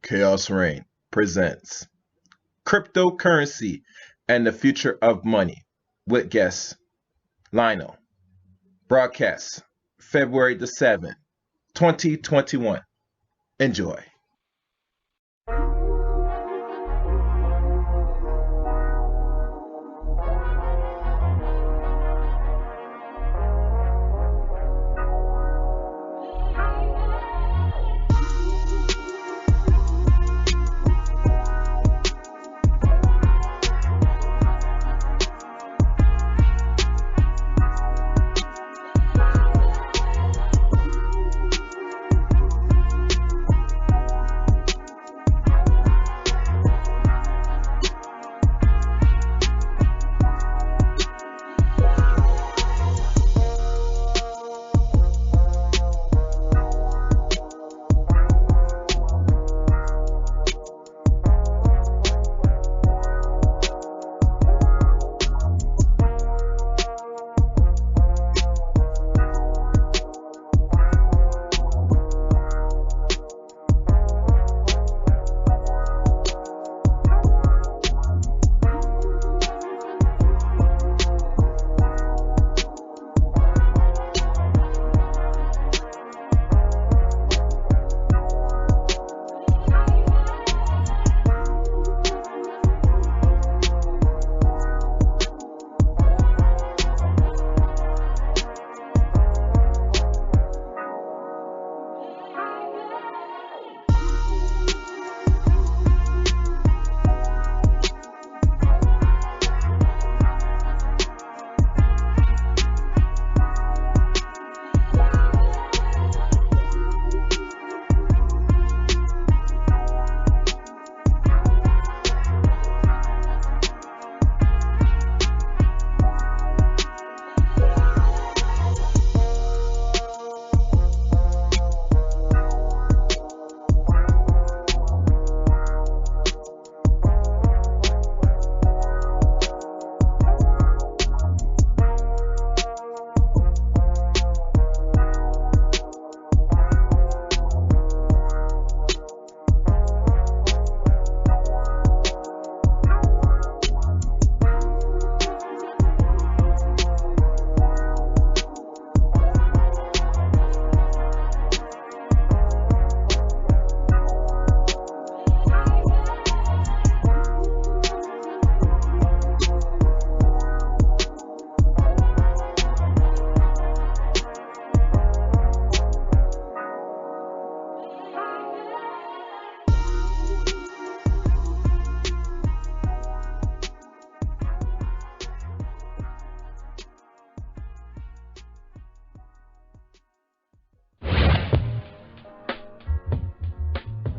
Chaos Reign presents Cryptocurrency and the Future of Money with guest Lynell. Broadcast February the 7th, 2021. Enjoy.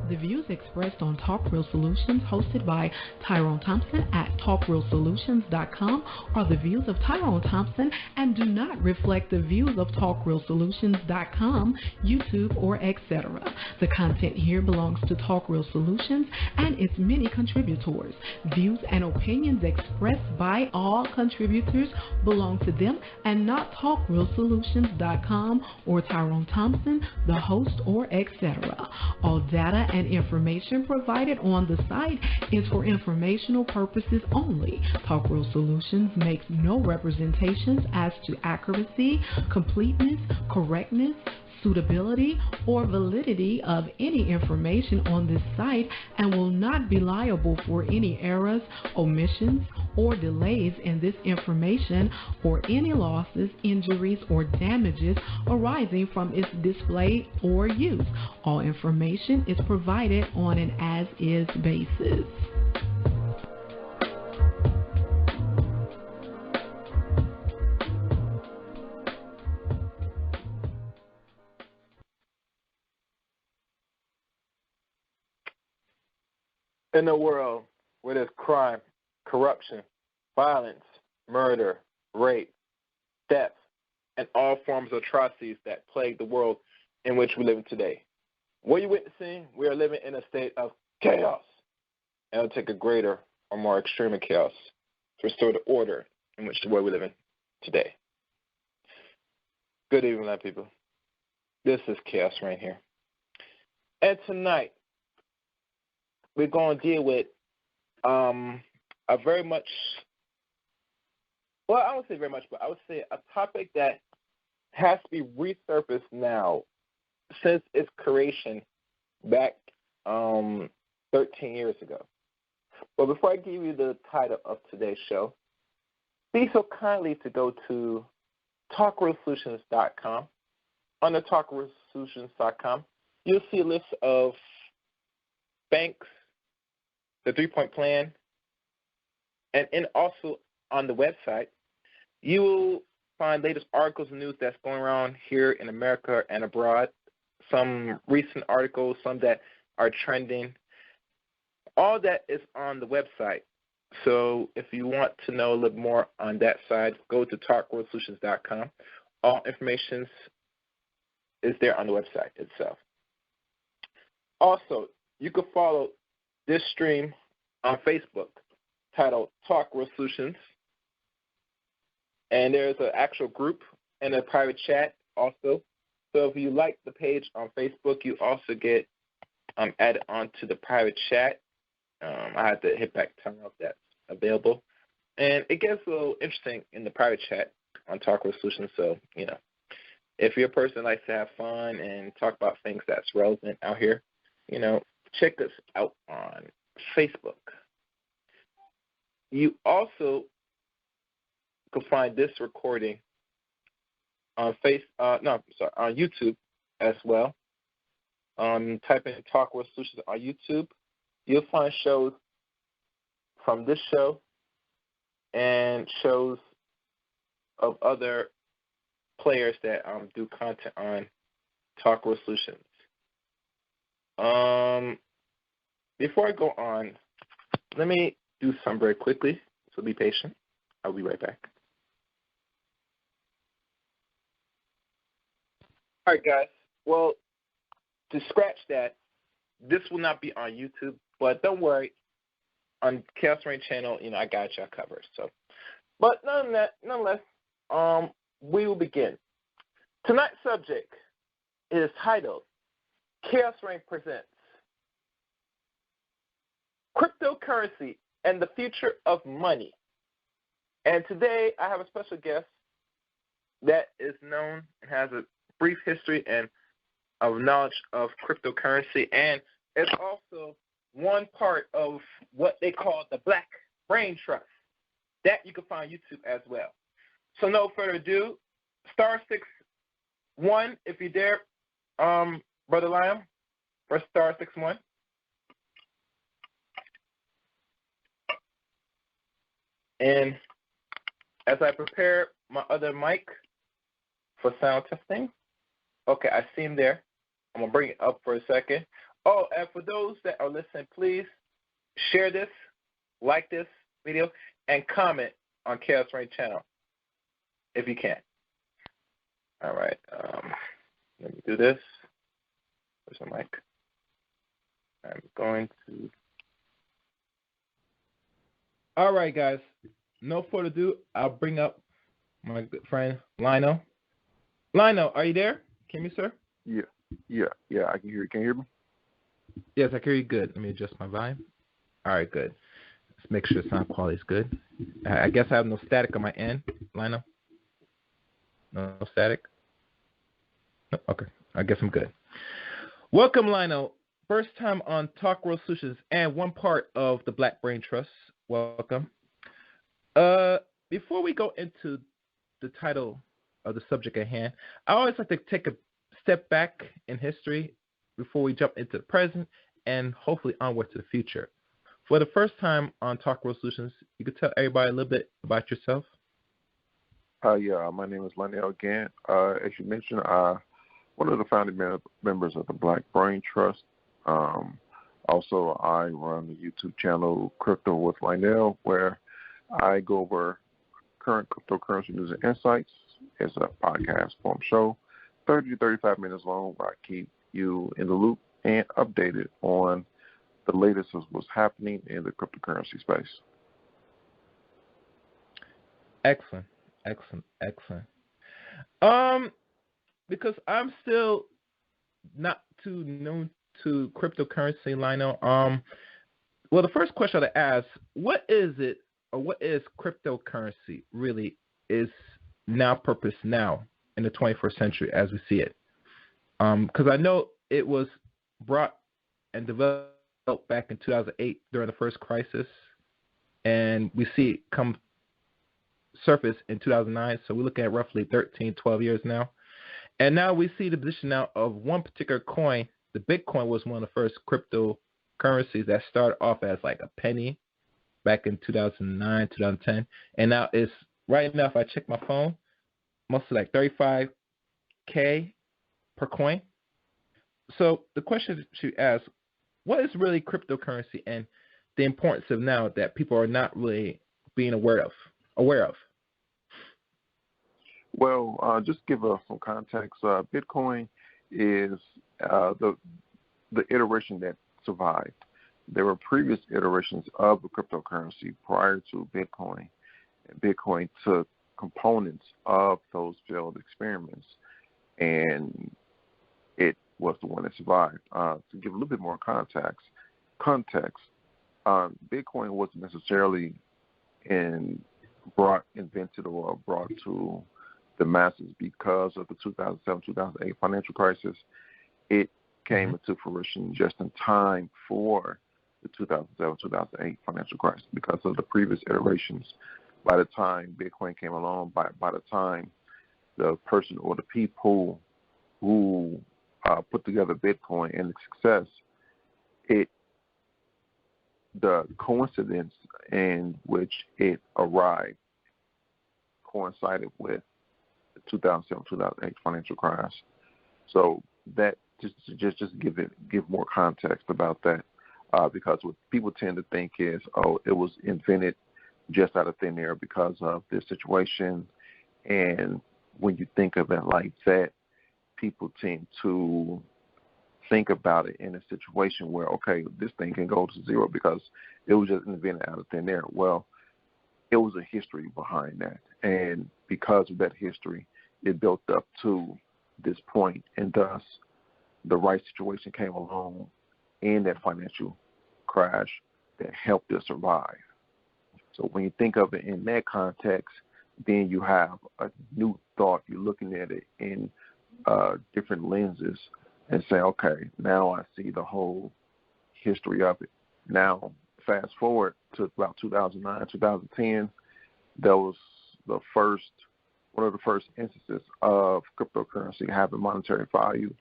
The views expressed on Talk Real Solutions, hosted by Tyrone Thompson at TalkRealSolutions.com, are the views of Tyrone Thompson and do not reflect the views of TalkRealSolutions.com, YouTube, or etc. The content here belongs to Talk Real Solutions and its many contributors. Views and opinions expressed by all contributors belong to them and not TalkRealSolutions.com or Tyrone Thompson, the host, or etc. All data and information provided on the site is for informational purposes only. Talk Real Solutions makes no representations as to accuracy, completeness, correctness, suitability, or validity of any information on this site and will not be liable for any errors, omissions, or delays in this information or any losses, injuries, or damages arising from its display or use. All information is provided on an as-is basis. In a world where there's crime, corruption, violence, murder, rape, theft, and all forms of atrocities that plague the world in which we live in today. What you're witnessing, we are living in a state of chaos. And it'll take a greater or more extreme chaos to restore the order in which the world we live in today. Good evening, my people. This is Chaos right here. And tonight, we're going to deal with a very much, well, I won't say very much, but I would say a topic that has to be resurfaced now since its creation back 13 years ago. But before I give you the title of today's show, be so kindly to go to talkrealsolutions.com. On the talkrealsolutions.com, you'll see a list of banks, the 3-point plan, and also on the website, you will find latest articles and news that's going around here in America and abroad, some recent articles, some that are trending. All that is on the website. So if you want to know a little more on that side, go to talkrealsolutions.com. All information is there on the website itself. Also, you can follow this stream on Facebook titled Talk Real Solutions. And there's an actual group and a private chat also. So if you like the page on Facebook, you also get added onto the private chat. I had to hit back turn off that's available. And it gets a little interesting in the private chat on Talk Real Solutions. So, if you're a person that likes to have fun and talk about things that's relevant out here, check us out on Facebook. You also can find this recording on on YouTube as well. Type in Talk Real Solutions on YouTube. You'll find shows from this show and shows of other players that do content on Talk Real Solutions. Before I go on, let me do some very quickly, so be patient. I'll be right back. All right, guys. Well, to scratch that, this will not be on YouTube, but don't worry. On Chaos Rain channel, I got y'all covered. So, but nonetheless, we will begin. Tonight's subject is titled Chaos Rain Presents Cryptocurrency and the Future of Money. And today I have a special guest that is known and has a brief history and of knowledge of cryptocurrency, and it's also one part of what they call the Black Brain Trust. That you can find on YouTube as well. So no further ado, *61 if you dare, Brother Lynell, press *61. And as I prepare my other mic for sound testing, okay, I see him there. I'm going to bring it up for a second. Oh, and for those that are listening, please share this, like this video, and comment on Chaos Rain channel if you can. All right. Let me do this. Where's the mic? I'm going to. All right, guys. No further ado, I'll bring up my good friend Lynell. Lynell, are you there? Can you, sir? Yeah, I can hear you. Can you hear me? Yes, I can hear you good. Let me adjust my volume. All right, good. Let's make sure the sound quality is good. I guess I have no static on my end, Lynell. No static? No? Okay, I guess I'm good. Welcome, Lynell. First time on Talk Real Solutions and one part of the Black Brain Trust. Welcome. Before we go into the title of the subject at hand, I always like to take a step back in history before we jump into the present and hopefully onward to the future. For the first time on Talk Real Solutions, you could tell everybody a little bit about yourself. Yeah, my name is Lynell again. As you mentioned, one of the founding members of the Black Brain Trust. Also, I run the YouTube channel Crypto with Lynell, where I go over current cryptocurrency news and insights. It's a podcast form show, 30 to 35 minutes long, where I keep you in the loop and updated on the latest of what's happening in the cryptocurrency space. Excellent. Because I'm still not too new to cryptocurrency, Lynell. Well, the first question I ask, what is it, or what is cryptocurrency really is now purpose now in the 21st century as we see it? Because I know it was brought and developed back in 2008 during the first crisis, and we see it come surface in 2009, so we're looking at roughly 13, 12 years now. And now we see the position now of one particular coin. The Bitcoin was one of the first cryptocurrencies that started off as like a penny back in 2009, 2010. And now it's, right now, if I check my phone, mostly like $35K per coin. So the question should ask, what is really cryptocurrency and the importance of now that people are not really being aware of? Well, just give us some context. Bitcoin is the iteration that survived. There were previous iterations of the cryptocurrency prior to Bitcoin. Bitcoin took components of those failed experiments, and it was the one that survived. To give a little bit more context, Bitcoin wasn't necessarily invented or brought to the masses because of the 2007-2008 financial crisis. It came into fruition just in time for the 2007-2008 financial crisis because of the previous iterations. By the time Bitcoin came along, by the time the person or the people who put together Bitcoin and the success, the coincidence in which it arrived coincided with the 2007-2008 financial crash. So that just give more context about that, because what people tend to think is, it was invented just out of thin air because of this situation. And when you think of it like that, people tend to think about it in a situation where, okay, this thing can go to zero because it was just invented out of thin air. Well, it was a history behind that. And because of that history, it built up to this point, and thus the right situation came along in that financial crash that helped it survive. So when you think of it in that context, then you have a new thought. You're looking at it in different lenses and say, okay, now I see the whole history of it. Now, fast forward to about 2009, 2010, that was one of the first instances of cryptocurrency having monetary value.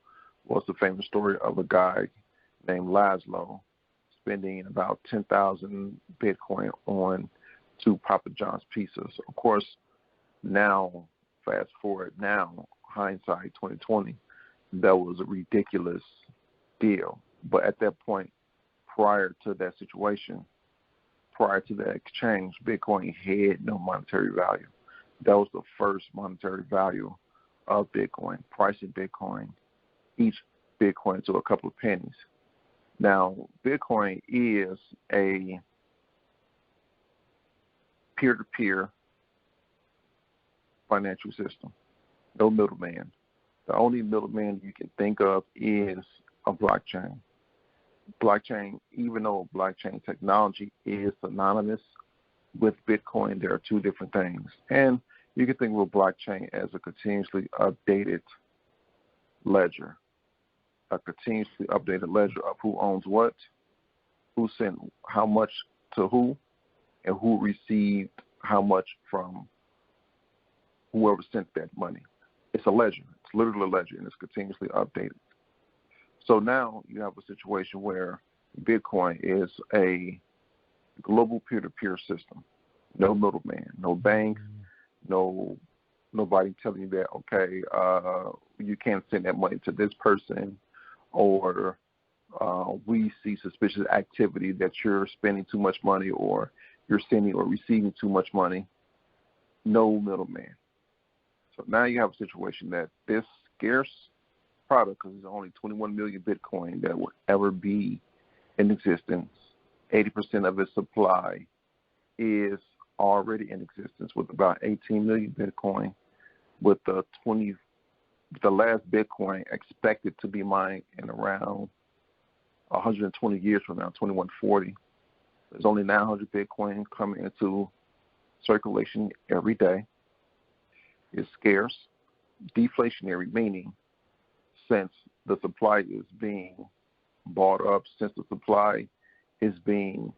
Was the famous story of a guy named Laszlo spending about 10,000 Bitcoin on 2 Papa John's pizzas. Of course, now, fast forward now, hindsight 2020, that was a ridiculous deal. But at that point, prior to that situation, prior to that exchange, Bitcoin had no monetary value. That was the first monetary value of Bitcoin, pricing Bitcoin, each Bitcoin to a couple of pennies. Now, Bitcoin is a peer-to-peer financial system. No middleman. The only middleman you can think of is a blockchain. Blockchain, even though blockchain technology is synonymous with Bitcoin, there are two different things. And you can think of a blockchain as a continuously updated ledger. A continuously updated ledger of who owns what, who sent how much to who, and who received how much from whoever sent that money. It's a ledger. It's literally a ledger, and it's continuously updated. So now you have a situation where Bitcoin is a global peer-to-peer system. No middleman, no banks, nobody telling you that, okay, you can't send that money to this person, or we see suspicious activity that you're spending too much money, or you're sending or receiving too much money. no middleman. So now you have a situation that this scarce product, because there's only 21 million Bitcoin that will ever be in existence, 80% of its supply is already in existence with about 18 million Bitcoin, with the last Bitcoin expected to be mined in around 120 years from now, 2140. There's only 900 Bitcoin coming into circulation every day. It's scarce, deflationary, meaning since the supply is being bought up, since the supply is being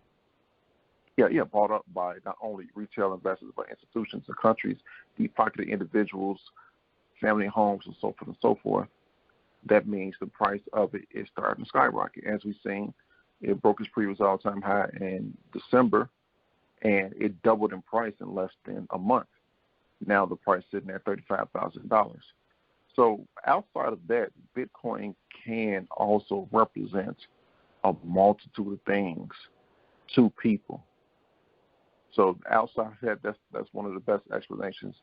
bought up by not only retail investors but institutions and countries, deep-pocketed individuals, family homes, and so forth and so forth. That means the price of it is starting to skyrocket. As we've seen, it broke its previous all-time high in December, and it doubled in price in less than a month. Now the price is sitting at $35,000. So outside of that, Bitcoin can also represent a multitude of things to people. So outside of that, that's one of the best explanations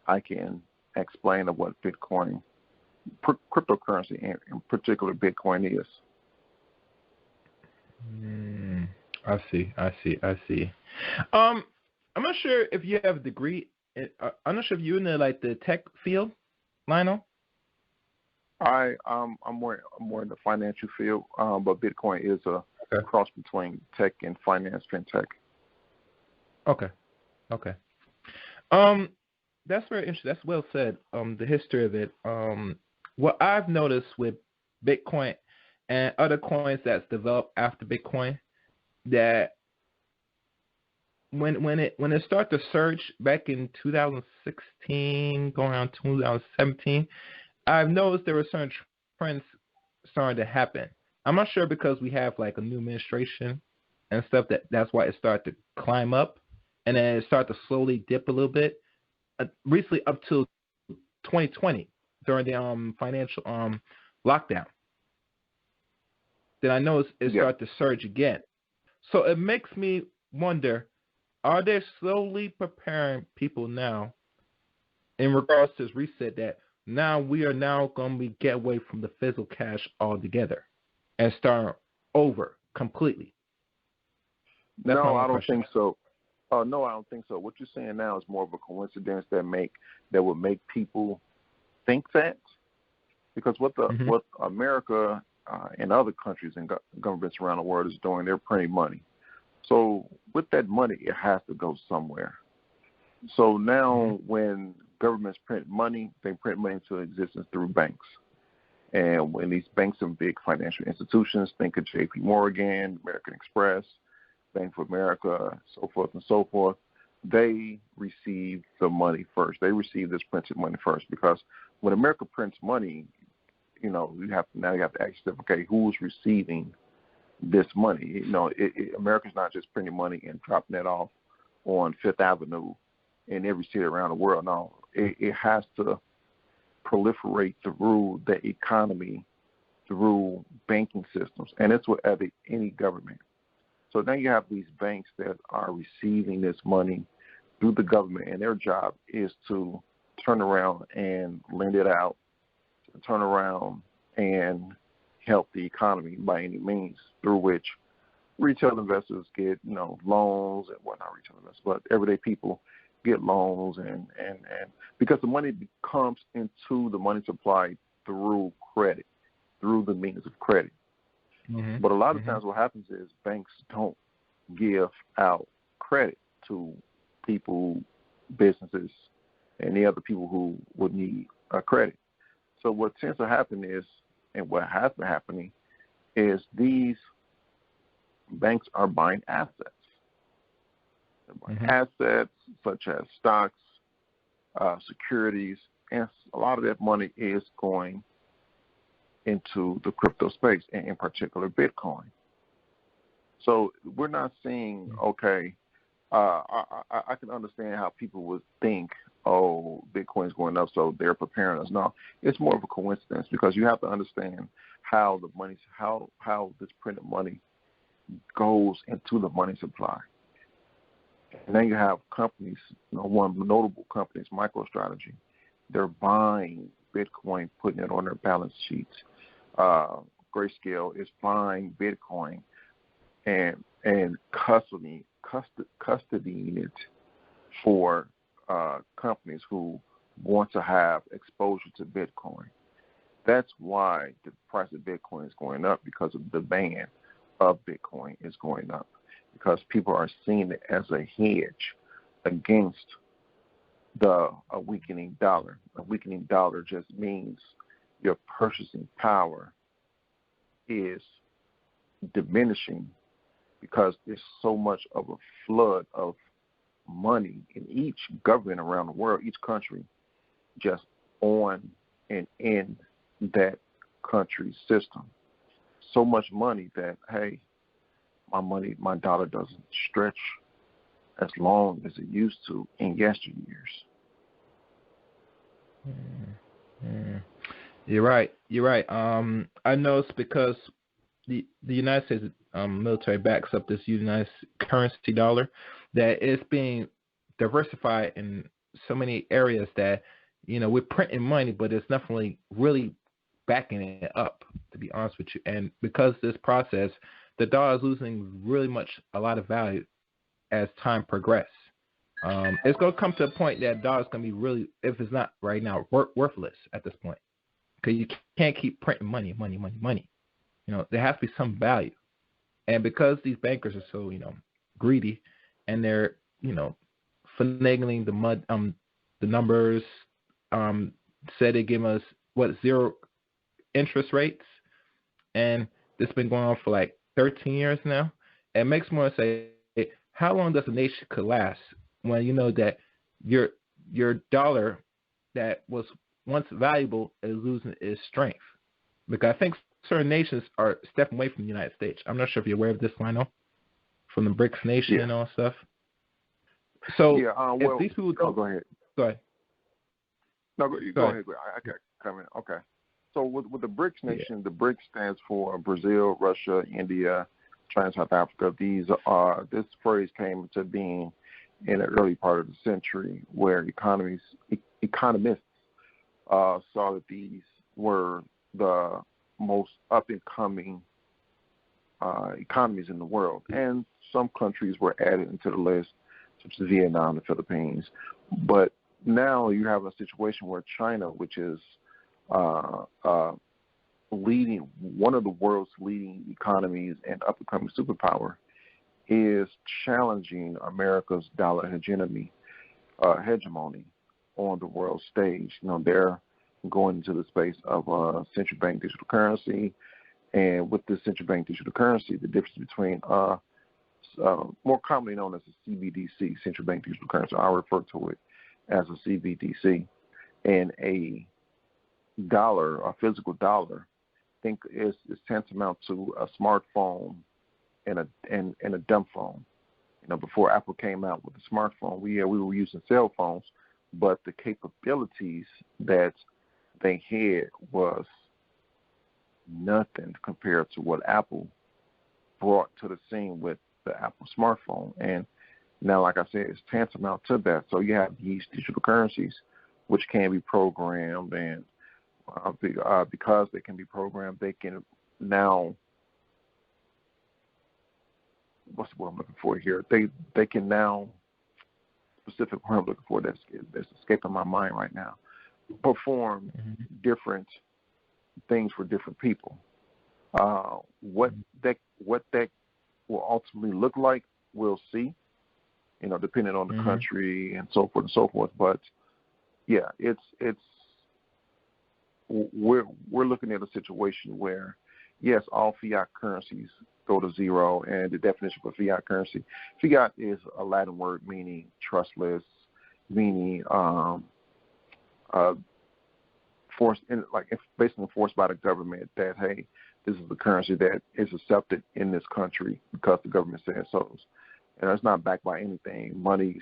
I can explain of what Bitcoin, cryptocurrency, and in particular Bitcoin is. I see. I'm not sure if you have a degree. I'm not sure if you're in the tech field, Lynell. I'm more in the financial field, but Bitcoin is a cross between tech and finance, fintech. Okay. That's very interesting. That's well said. The history of it. What I've noticed with Bitcoin and other coins that's developed after Bitcoin, that when it started to surge back in 2016, going around 2017, I've noticed there were certain trends starting to happen. I'm not sure because we have a new administration and stuff that's why it started to climb up, and then it started to slowly dip a little bit. Recently, up to 2020 during the financial lockdown, then I noticed it started to surge again. So it makes me wonder: are they slowly preparing people now in regards to this reset that now we are now going to get away from the physical cash altogether and start over completely? No, I don't think so. No, I don't think so. What you're saying now is more of a coincidence that would make people think that, because what America and other countries and governments around the world is doing, they're printing money. So with that money, it has to go somewhere. So now when governments print money, they print money into existence through banks. And when these banks are big financial institutions, think of J.P. Morgan, American Express, Bank of America, so forth and so forth, they receive the money first. They receive this printed money first, because when America prints money, you have to ask yourself, okay, who's receiving this money? America's not just printing money and dropping it off on Fifth Avenue in every city around the world. No, it has to proliferate through the economy, through banking systems, and it's with any government. So now you have these banks that are receiving this money through the government, and their job is to turn around and lend it out, to turn around and help the economy by any means, through which retail investors get, loans and whatnot, retail investors, but everyday people get loans, and because the money comes into the money supply through credit, through the means of credit. Mm-hmm. But a lot of times what happens is banks don't give out credit to people, businesses, and the other people who would need credit. So what tends to happen is, and what has been happening, is these banks are buying assets. They're buying assets such as stocks, securities, and a lot of that money is going into the crypto space, and in particular Bitcoin. So we're not seeing, I can understand how people would think, Bitcoin's going up, so they're preparing us. No, it's more of a coincidence, because you have to understand how the money, how this printed money goes into the money supply. And then you have companies, one notable company is MicroStrategy. They're buying Bitcoin, putting it on their balance sheets. Grayscale is buying Bitcoin and custodying it for companies who want to have exposure to Bitcoin. That's why the price of Bitcoin is going up, because of the demand of Bitcoin is going up, because people are seeing it as a hedge against a weakening dollar. A weakening dollar just means your purchasing power is diminishing, because there's so much of a flood of money in each government around the world, each country, just on and in that country's system. So much money that, hey, my dollar doesn't stretch as long as it used to in yesteryears. You're right. I noticed, because the United States military backs up this United currency dollar, that it's being diversified in so many areas that, we're printing money, but it's definitely really backing it up, to be honest with you. And because of this process, the dollar is losing really a lot of value as time progresses. It's going to come to a point that dollar is going to be really, if it's not right now, worthless at this point, because you can't keep printing money. There has to be some value. And because these bankers are so, greedy, and they're, finagling the numbers, said they give us, 0 interest rates, and this has been going on for like 13 years now. It makes more say, how long does a nation could last when you know that your dollar that was once valuable is losing its strength? Because I think certain nations are stepping away from the United States. I'm not sure if you're aware of this, Lynell, from the BRICS nation and all that stuff. So if these people don't... Go ahead. Go ahead. No, go ahead. I can come in. Okay. So with the BRICS nation, the BRICS stands for Brazil, Russia, India, China, South Africa. This phrase came into being in the early part of the century, where economists saw that these were the most up-and-coming economies in the world, and some countries were added into the list, such as Vietnam, the Philippines. But now you have a situation where China, which is leading, one of the world's leading economies and up-and-coming superpower, is challenging America's dollar hegemony on the world stage. They're going into the space of central bank digital currency, and with this central bank digital currency, the difference between more commonly known as a CBDC, central bank digital currency, I refer to it as a CBDC, and a dollar, a physical dollar, I think is tantamount to a smartphone and a dumb phone. Before Apple came out with the smartphone, we were using cell phones, but the capabilities that they had was nothing compared to what Apple brought to the scene with the Apple smartphone. And now, like I said, it's tantamount to that. So you have these digital currencies, which can be programmed, and because they can be programmed, they can now, what's the word I'm looking for here? They can now, specific word I'm looking for that's escaping my mind right now, perform different things for different people. What that will ultimately look like, we'll see. Depending on the country and so forth and so forth. But yeah, we're looking at a situation where, yes, all fiat currencies go to zero, and the definition for fiat currency, fiat is a Latin word meaning trustless, meaning forced, basically enforced by the government that, hey, this is the currency that is accepted in this country because the government says so. And it's not backed by anything. Money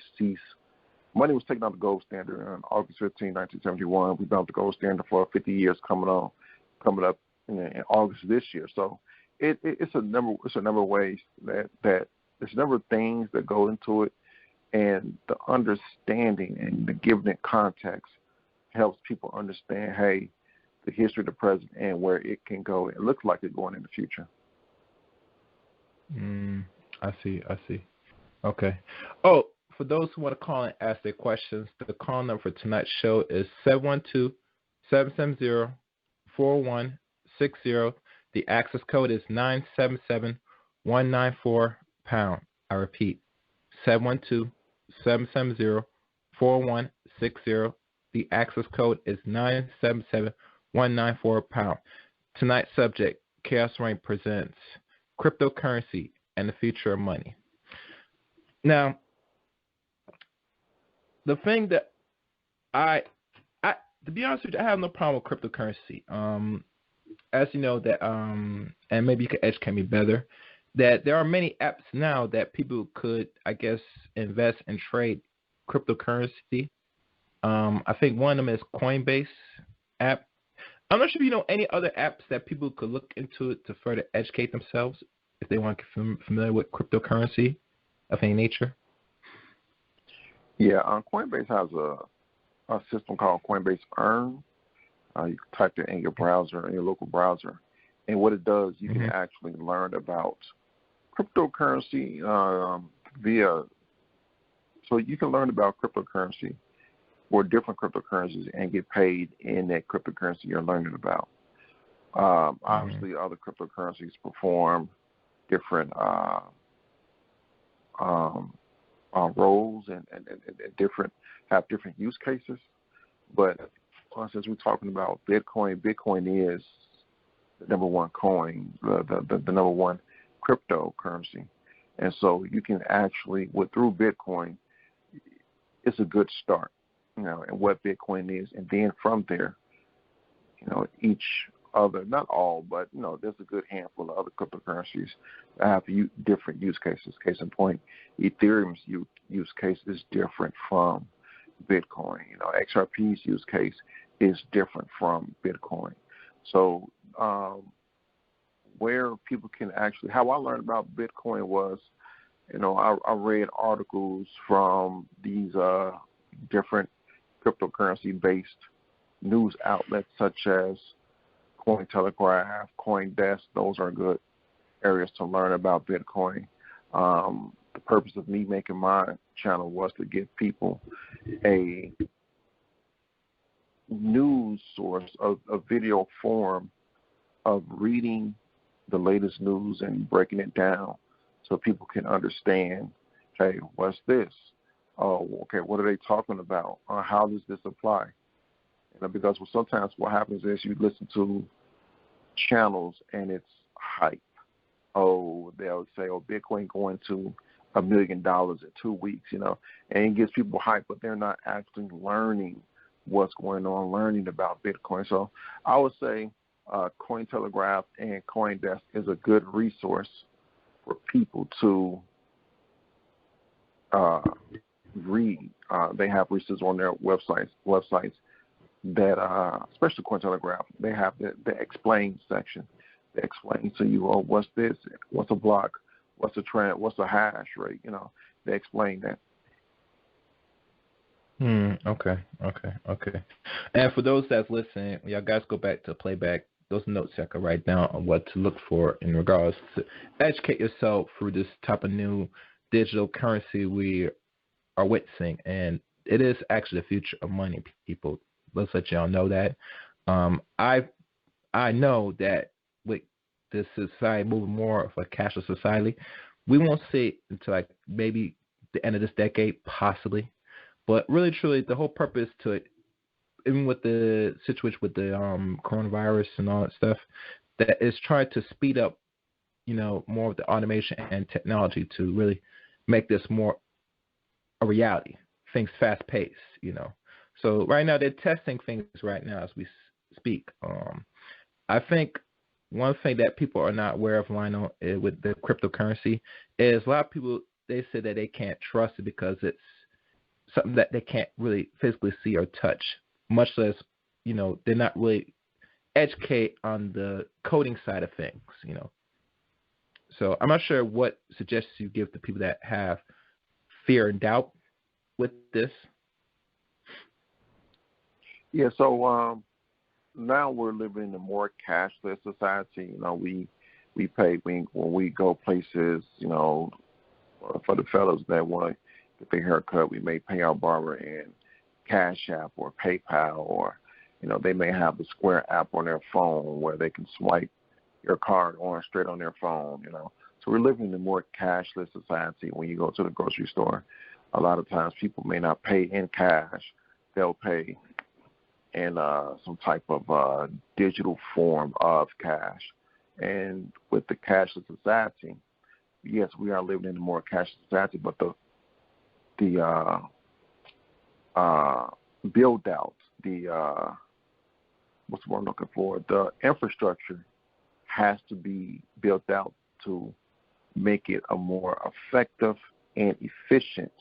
was taken off the gold standard on August 15, 1971. We've been off the gold standard for 50 years coming up in August of this year. So it's a number of ways that there's a number of things that go into it. And the understanding and the giving it context helps people understand, hey, the history of the present and where it can go. It looks like it's going in the future. I see. Okay. Oh, for those who want to call and ask their questions, the call number for tonight's show is 712-770-4160. The access code is 977-194#. I repeat, 712-770-4160. The access code is 977-194#. Tonight's subject, Chaos Rain presents Cryptocurrency and the Future of Money. Now, the thing that I to be honest with you, I have no problem with cryptocurrency. As you know that, and maybe you can educate me better, that there are many apps now that people could, I guess, invest and trade cryptocurrency. I think one of them is Coinbase app. I'm not sure if you know any other apps that people could look into to further educate themselves if they want to get familiar with cryptocurrency of any nature. Yeah, Coinbase has a system called Coinbase Earn. You can type it in your browser, in your local browser. And what it does, you can actually learn about cryptocurrency so you can learn about cryptocurrency or different cryptocurrencies and get paid in that cryptocurrency you're learning about. Obviously, other cryptocurrencies perform different roles and have different use cases. But since we're talking about Bitcoin is the number one coin, the number one cryptocurrency. And so you can actually, through Bitcoin, it's a good start, and what Bitcoin is. And then from there, each other, not all, but, there's a good handful of other cryptocurrencies that have different use cases. Case in point, Ethereum's use case is different from Bitcoin. XRP's use case is different from Bitcoin. So where people can actually, how I learned about Bitcoin was, I read articles from these different cryptocurrency-based news outlets such as Cointelegraph, CoinDesk. Those are good areas to learn about Bitcoin. The purpose of me making my channel was to give people a news source, a video form of reading the latest news and breaking it down so people can understand, hey, what's this? Oh, okay, what are they talking about? How does this apply? Because sometimes what happens is you listen to channels and it's hype. Oh, they'll say, Bitcoin going to $1 million in 2 weeks, and it gets people hype, but they're not actually learning what's going on, learning about Bitcoin. So I would say Cointelegraph and CoinDesk is a good resource for people to read. They have resources on their websites that, especially Cointelegraph, they have the explain section. They explain to you, what's this? What's a block? What's a trend? What's a hash rate? They explain that. Okay. And for those that's listening, y'all guys go back to playback. Those notes I can write down on what to look for in regards to educate yourself through this type of new digital currency we are witnessing. And it is actually the future of money, people. Let's let y'all know that. I know that with this society moving more of a cashless society, we won't see it until like maybe the end of this decade, possibly. But really, truly, the whole purpose to it, even with the situation with the coronavirus and all that stuff, that is trying to speed up, more of the automation and technology to really make this more a reality. Things fast paced, So right now they're testing things right now as we speak. I think one thing that people are not aware of, Lynell, with the cryptocurrency is a lot of people, they say that they can't trust it because it's something that they can't really physically see or touch, much less, they're not really educated on the coding side of things, So I'm not sure what suggestions you give to people that have fear and doubt with this? Yeah, so now we're living in a more cashless society. We pay when we go places. For the fellows that want to get their haircut, we may pay our barber in Cash App or PayPal, or they may have the Square app on their phone where they can swipe your card on straight on their phone. So we're living in a more cashless society. When you go to the grocery store, a lot of times people may not pay in cash; they'll pay in some type of digital form of cash. And with the cashless society, yes, we are living in a more cashless society, but the build out, what's the word I'm looking for? The infrastructure has to be built out to make it a more effective and efficient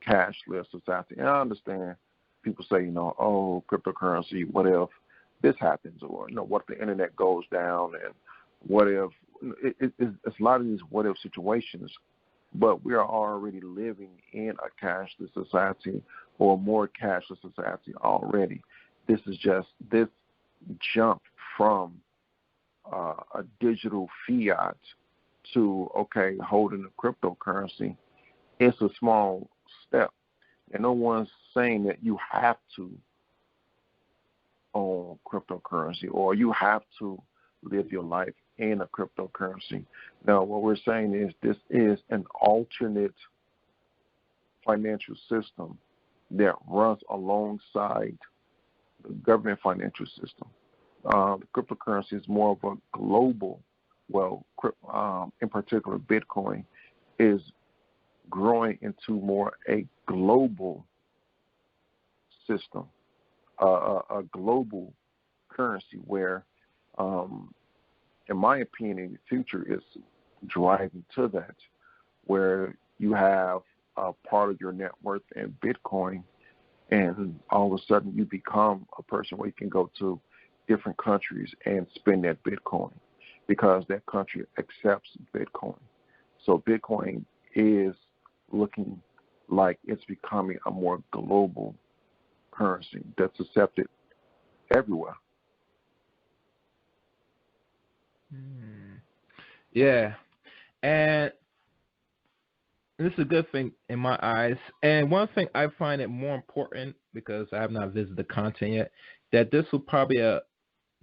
cashless society. And I understand people say, oh, cryptocurrency, what if this happens? Or, what if the internet goes down? And what if, it's a lot of these what if situations, but we are already living in a cashless society or a more cashless society already. This is just this jump from a digital fiat to, okay, holding a cryptocurrency. It's a small step. And no one's saying that you have to own cryptocurrency or you have to live your life in a cryptocurrency. Now, what we're saying is this is an alternate financial system that runs alongside the government financial system. The cryptocurrency is more of a global, in particular, Bitcoin is growing into more a global system, a global currency where, in my opinion, the future is driving to that, where you have a part of your net worth in Bitcoin, and all of a sudden you become a person where you can go to different countries and spend that Bitcoin because that country accepts Bitcoin. So Bitcoin is looking like it's becoming a more global currency that's accepted everywhere. Yeah, and this is a good thing in my eyes. And one thing I find it more important, because I have not visited the continent yet, that this will probably a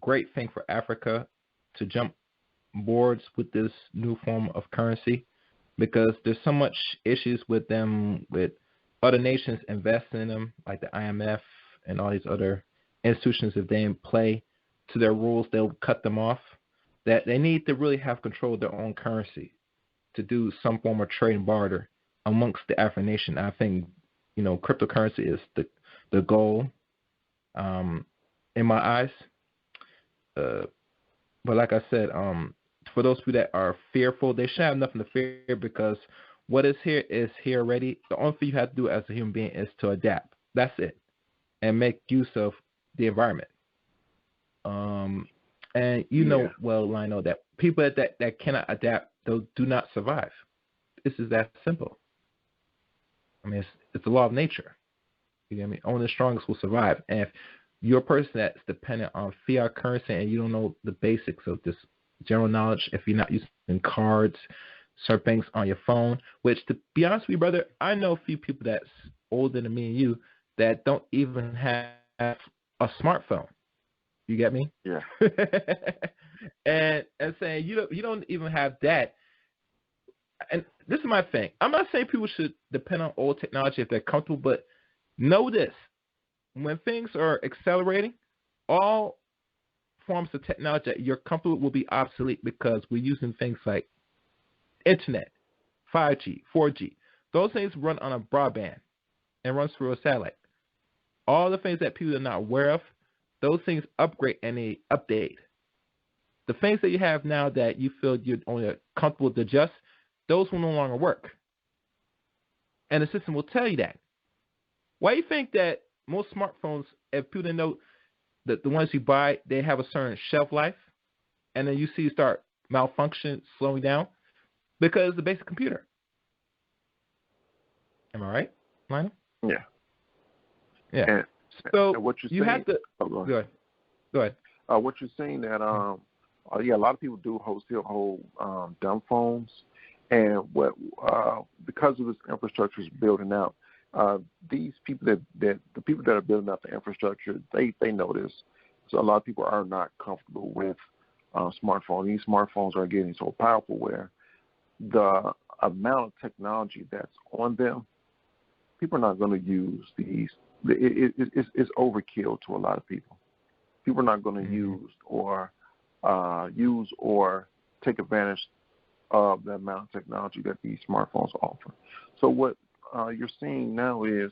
great thing for Africa to jump boards with this new form of currency, because there's so much issues with them, with other nations investing in them, like the IMF and all these other institutions. If they didn't play to their rules, they'll cut them off. That they need to really have control of their own currency to do some form of trade and barter amongst the African nation. I think, cryptocurrency is the goal in my eyes. But like I said, for those people that are fearful, they should have nothing to fear, because what is here already. The only thing you have to do as a human being is to adapt. That's it. And make use of the environment. And well, Lynell, that people that cannot adapt, those do not survive. This is that simple. I mean, it's the law of nature. You know what I mean? Only the strongest will survive. And if you're a person that's dependent on fiat currency and you don't know the basics of this general knowledge, if you're not using cards, certain things on your phone, which, to be honest with you, brother, I know a few people that's older than me and you that don't even have a smartphone. You get me? Yeah. and saying you don't even have that. And this is my thing. I'm not saying people should depend on old technology if they're comfortable, but know this: when things are accelerating, all forms of technology that you're comfortable with will be obsolete, because we're using things like internet, 5G, 4G. Those things run on a broadband and runs through a satellite. All the things that people are not aware of, those things upgrade and they update. The things that you have now that you feel you're only comfortable to adjust, those will no longer work. And the system will tell you that. Why do you think that most smartphones, if people know that the ones you buy, they have a certain shelf life, and then you see start malfunction, slowing down? Because it's the basic computer. Am I right, Lionel? Yeah. Yeah. And, So and what you're you saying, have to go ahead. Go ahead. what you're saying that yeah, a lot of people do still hold dumb phones, and what because of this infrastructure is building out, these people the people that are building out the infrastructure, they know this. So a lot of people are not comfortable with smartphones. These smartphones are getting so powerful where the amount of technology that's on them, people are not going to use these. It's overkill to a lot of people. People are not going to use or take advantage of the amount of technology that these smartphones offer. So what you're seeing now is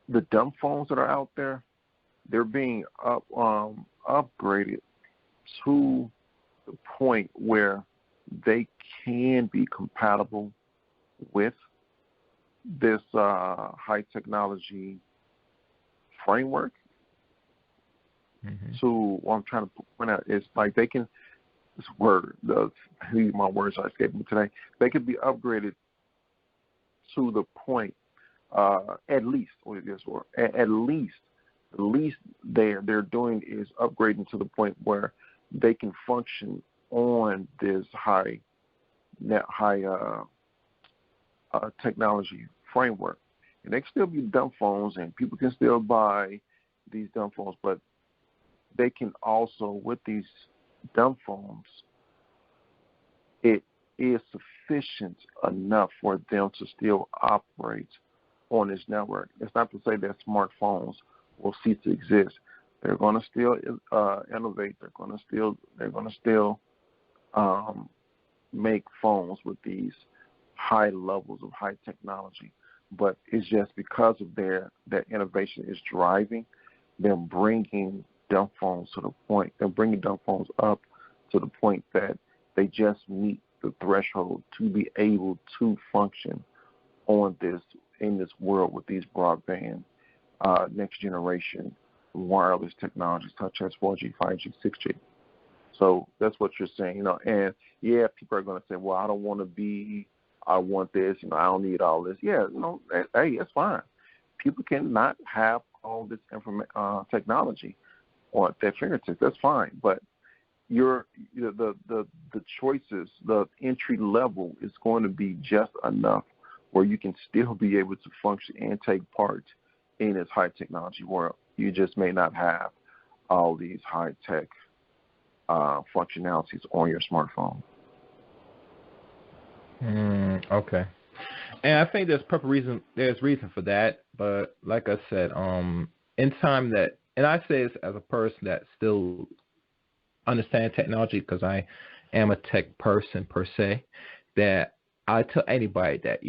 the dumb phones that are out there, they're being upgraded to the point where they can be compatible with this high technology framework. So what I'm trying to point out is like they can, my words are escaping me today. They could be upgraded to the point, at least they're doing is upgrading to the point where they can function on this high technology framework. And they can still be dumb phones, and people can still buy these dumb phones, but they can also, with these dumb phones, it is sufficient enough for them to still operate on this network. It's not to say that smartphones will cease to exist. They're going to still innovate. They're going to still make phones with these high levels of high technology. But it's just because of that innovation is driving, they're bringing dumb phones to the point. They're bringing dumb phones up to the point that they just meet the threshold to be able to function in this world with these broadband next generation wireless technologies such as 4G, 5G, 6G. So that's what you're saying, and yeah, people are going to say, well, I don't want to I want this, I don't need all this. Yeah, hey, that's fine. People cannot have all this technology on their fingertips. That's fine, but the choices, the entry level is going to be just enough where you can still be able to function and take part in this high technology world. You just may not have all these high tech functionalities on your smartphone. Okay. And I think there's reason for that, but like I said, in time and I say this as a person that still understands technology because I am a tech person per se, that I tell anybody that,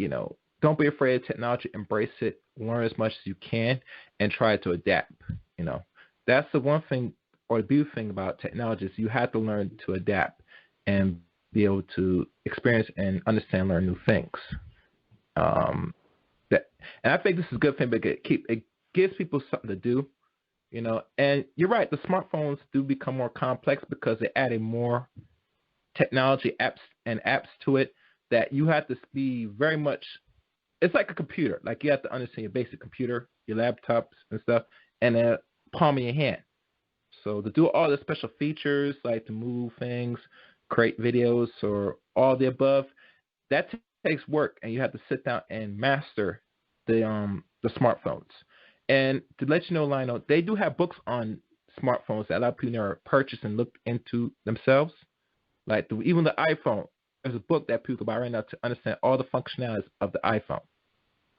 don't be afraid of technology, embrace it, learn as much as you can, and try to adapt. That's the one thing or the beautiful thing about technology is you have to learn to adapt and be able to experience and understand, learn new things. And I think this is a good thing because it gives people something to do, And you're right, the smartphones do become more complex because they're adding more technology apps to it that you have to be very much. It's like a computer. Like you have to understand your basic computer, your laptops and stuff, and the palm of your hand. So to do all the special features, like to move things, create videos, or all the above, that takes work, and you have to sit down and master the smartphones. And to let you know, Lynell, they do have books on smartphones that a lot of people never purchased and looked into themselves. Like even the iPhone, there's a book that people can buy right now to understand all the functionalities of the iPhone.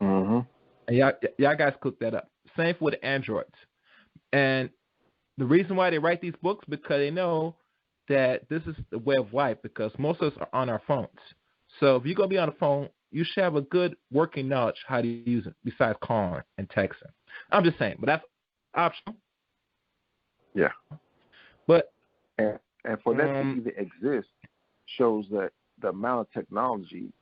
Mm-hmm. And y'all guys cook that up. Same with the Androids. And the reason why they write these books because they know that this is the way of life because most of us are on our phones. So if you're going to be on the phone, you should have a good working knowledge how to use it besides calling and texting. I'm just saying, but that's optional. Yeah. But and for that to even exist shows that the amount of technology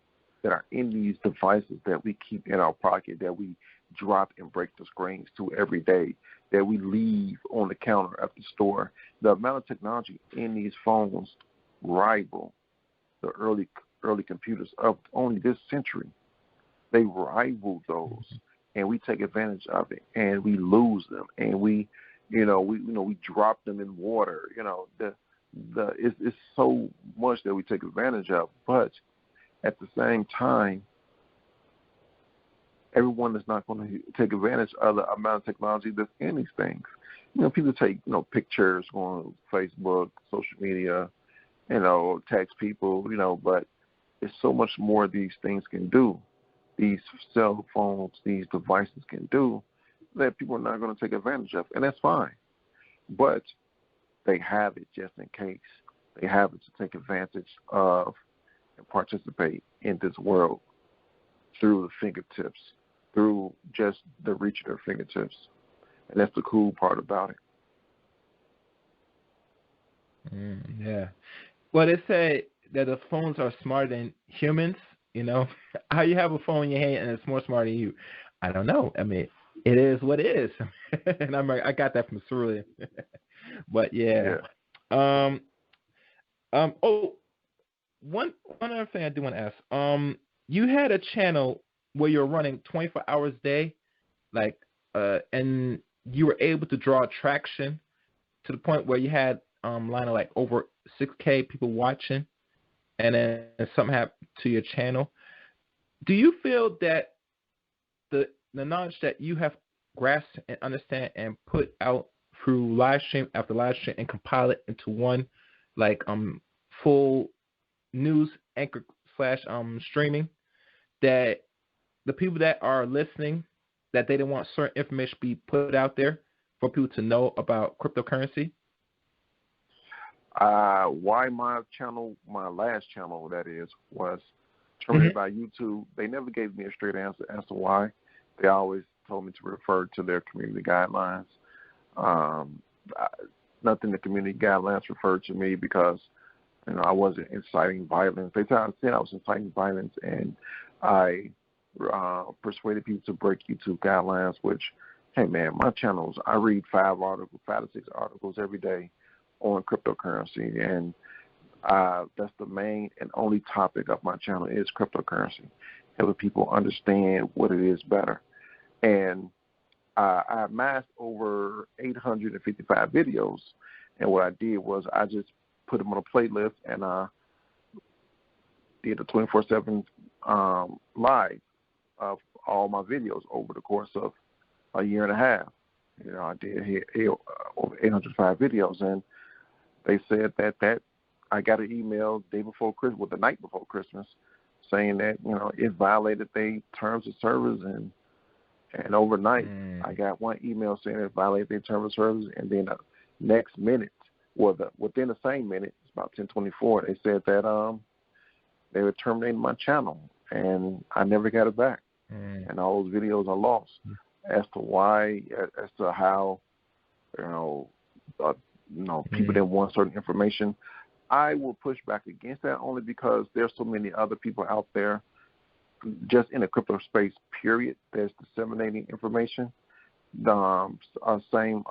that are in these devices that we keep in our pocket, that we drop and break the screens to every day, that we leave on the counter at the store, the amount of technology in these phones rival the early computers of only this century. they rival those, and we take advantage of it, and we lose them, and we drop them in water. It's so much that we take advantage of, but at the same time, everyone is not going to take advantage of the amount of technology that's in these things. People take pictures on Facebook, social media, text people, but there's so much more these things can do. These cell phones, these devices can do that people are not going to take advantage of, and that's fine. But they have it just in case. They have it to take advantage of and participate in this world through the fingertips, through just the reach of their fingertips. And that's the cool part about it. Yeah. Well, they say that the phones are smarter than humans. How you have a phone in your hand and it's more smarter than you? I don't know. I mean, it is what it is. And I got that from Cerulean. But yeah. Oh, one other thing I do want to ask. You had a channel where you're running 24 hours a day, and you were able to draw traction to the point where you had Lynell, like over 6K people watching, and then something happened to your channel. Do you feel that the knowledge that you have grasped and understand and put out through live stream after live stream and compile it into one full news anchor / streaming, that the people that are listening, that they don't want certain information to be put out there for people to know about cryptocurrency? Why my channel, my last channel that is, was terminated by YouTube, they never gave me a straight answer as to why. They always told me to refer to their community guidelines. Nothing the community guidelines referred to me because I wasn't inciting violence. They said I was inciting violence, and I persuaded people to break YouTube guidelines, which, hey man, my channels, I read 5 to 6 articles every day on cryptocurrency, and that's the main and only topic of my channel is cryptocurrency, helping people understand what it is better. And I amassed over 855 videos, and what I did was I just put them on a playlist, and I did a 24/7 live of all my videos over the course of a year and a half. I did over 805 videos, and they said that I got an email the night before Christmas, saying that it violated their terms of service, and overnight I got one email saying it violated their terms of service, and then the next minute, within the same minute, it's about 10:24, they said that they were terminating my channel, and I never got it back, and all those videos are lost. As to why, as to how, people didn't want certain information, I will push back against that only because there's so many other people out there just in the crypto space, period, that's disseminating information, same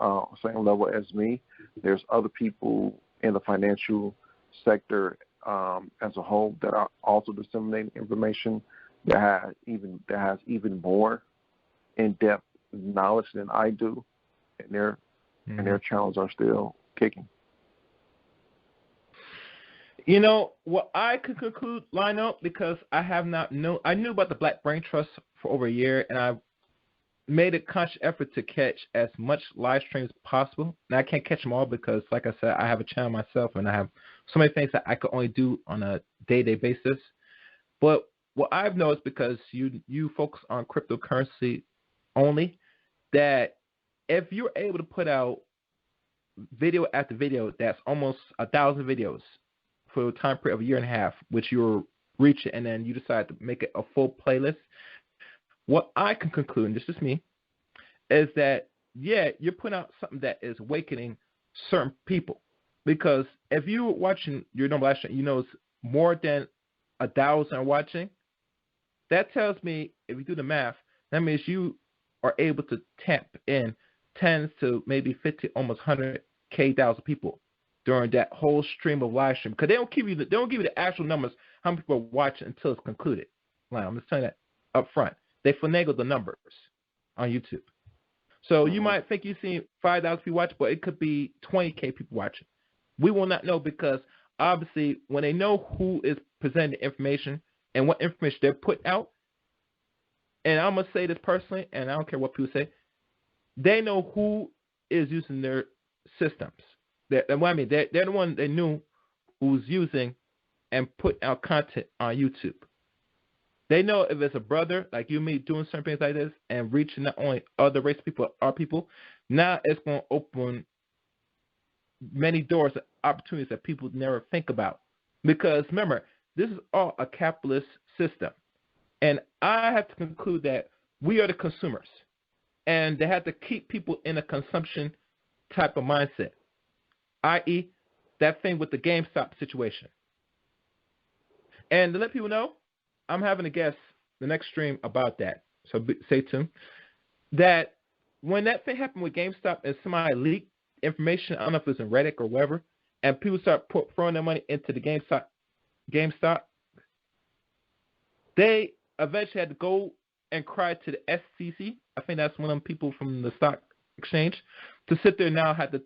level as me. There's other people in the financial sector as a whole that are also disseminating information that has even more in-depth knowledge than I do, and their channels are still kicking. What I could conclude, Lynell, because I knew about the Black Brain Trust for over a year, and I made a conscious effort to catch as much live streams as possible. And I can't catch them all because, like I said, I have a channel myself, and I have so many things that I could only do on a day-to-day basis. But what I've noticed, because you focus on cryptocurrency only, that if you're able to put out video after video, that's almost 1,000 videos for a time period of a year and a half, which you're reaching, and then you decide to make it a full playlist. What I can conclude, and this is me, is that, you're putting out something that is awakening certain people. Because if you're watching your normal live stream, it's more than 1,000 are watching, that tells me, if you do the math, that means you are able to tap in tens to maybe 50, almost 100,000 people during that whole stream of live stream, because they don't give you the actual numbers how many people are watching until it's concluded. I'm just telling you that up front. They finagle the numbers on YouTube. So you might think you see 5,000 people watch, but it could be 20K people watching. We will not know because obviously when they know who is presenting the information and what information they're putting out, and I'm going to say this personally, and I don't care what people say, they know who is using their systems. They're the one they knew who's using and putting out content on YouTube. They know if it's a brother like you and me doing certain things like this and reaching not only other race people, our people, now it's going to open many doors of opportunities that people never think about. Because remember, this is all a capitalist system. And I have to conclude that we are the consumers. And they have to keep people in a consumption type of mindset, i.e., that thing with the GameStop situation. And to let people know, I'm having a guest the next stream about that. So stay tuned. That when that thing happened with GameStop and somebody leaked information, I don't know if it's in Reddit or wherever, and people start throwing their money into the GameStop, they eventually had to go and cry to the SEC. I think that's one of them people from the stock exchange to sit there now had the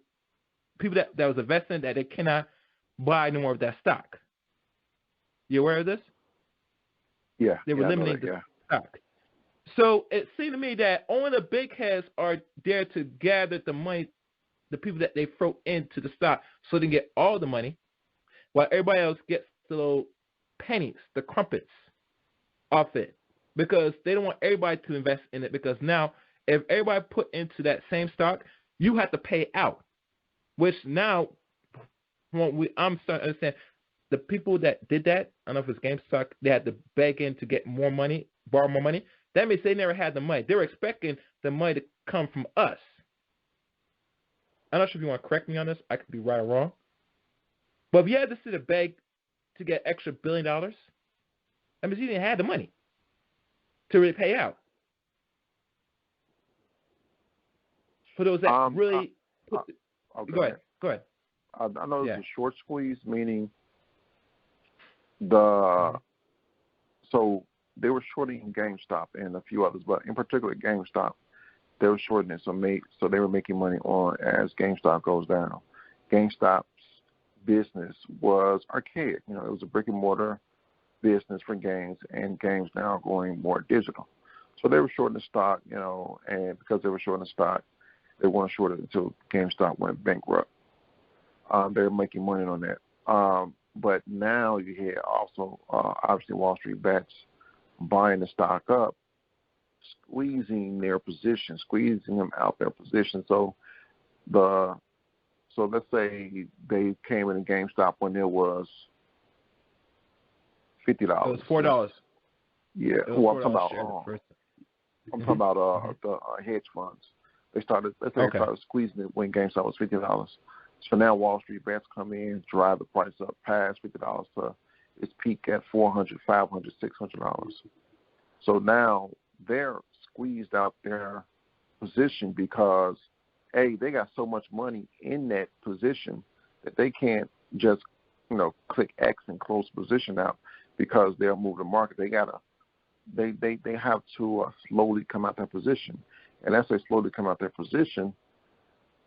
people that was investing that they cannot buy no more of that stock. You aware of this? Yeah. They were eliminating the stock. So it seemed to me that only the big heads are there to gather the money, the people that they throw into the stock so they can get all the money, while everybody else gets the little pennies, the crumpets off it. Because they don't want everybody to invest in it, because now if everybody put into that same stock, you have to pay out. Which now, I'm starting to understand, the people that did that, I don't know if it's GameStop, they had to beg in to get more money, borrow more money. That means they never had the money. They were expecting the money to come from us. I'm not sure if you want to correct me on this. I could be right or wrong. But if you had to sit and beg to get extra $1 billion, that means you didn't have the money to really pay out. For those that really... okay. Go ahead. I know Yeah. it's a short squeeze, meaning so they were shorting GameStop and a few others, but in particular GameStop, they were shorting it, so they were making money on as GameStop goes down. GameStop's business was archaic. It was a brick and mortar business for games, and games now are going more digital. So they were shorting the stock, and because they were shorting the stock, they weren't short it until GameStop went bankrupt. They were making money on that. But now you hear also, obviously, Wall Street bets buying the stock up, squeezing their position, squeezing them out their position. So let's say they came in GameStop when there was $50. It was $4. Yeah. Well, I'm talking about the hedge funds. They started squeezing it when GameStop was $50. So now Wall Street bets come in, drive the price up past $50 to its peak at $400, $500, $600. So now they're squeezed out their position because, A, they got so much money in that position that they can't just, click X and close the position out because they'll move the market. They have to slowly come out that position. And as they slowly come out their position,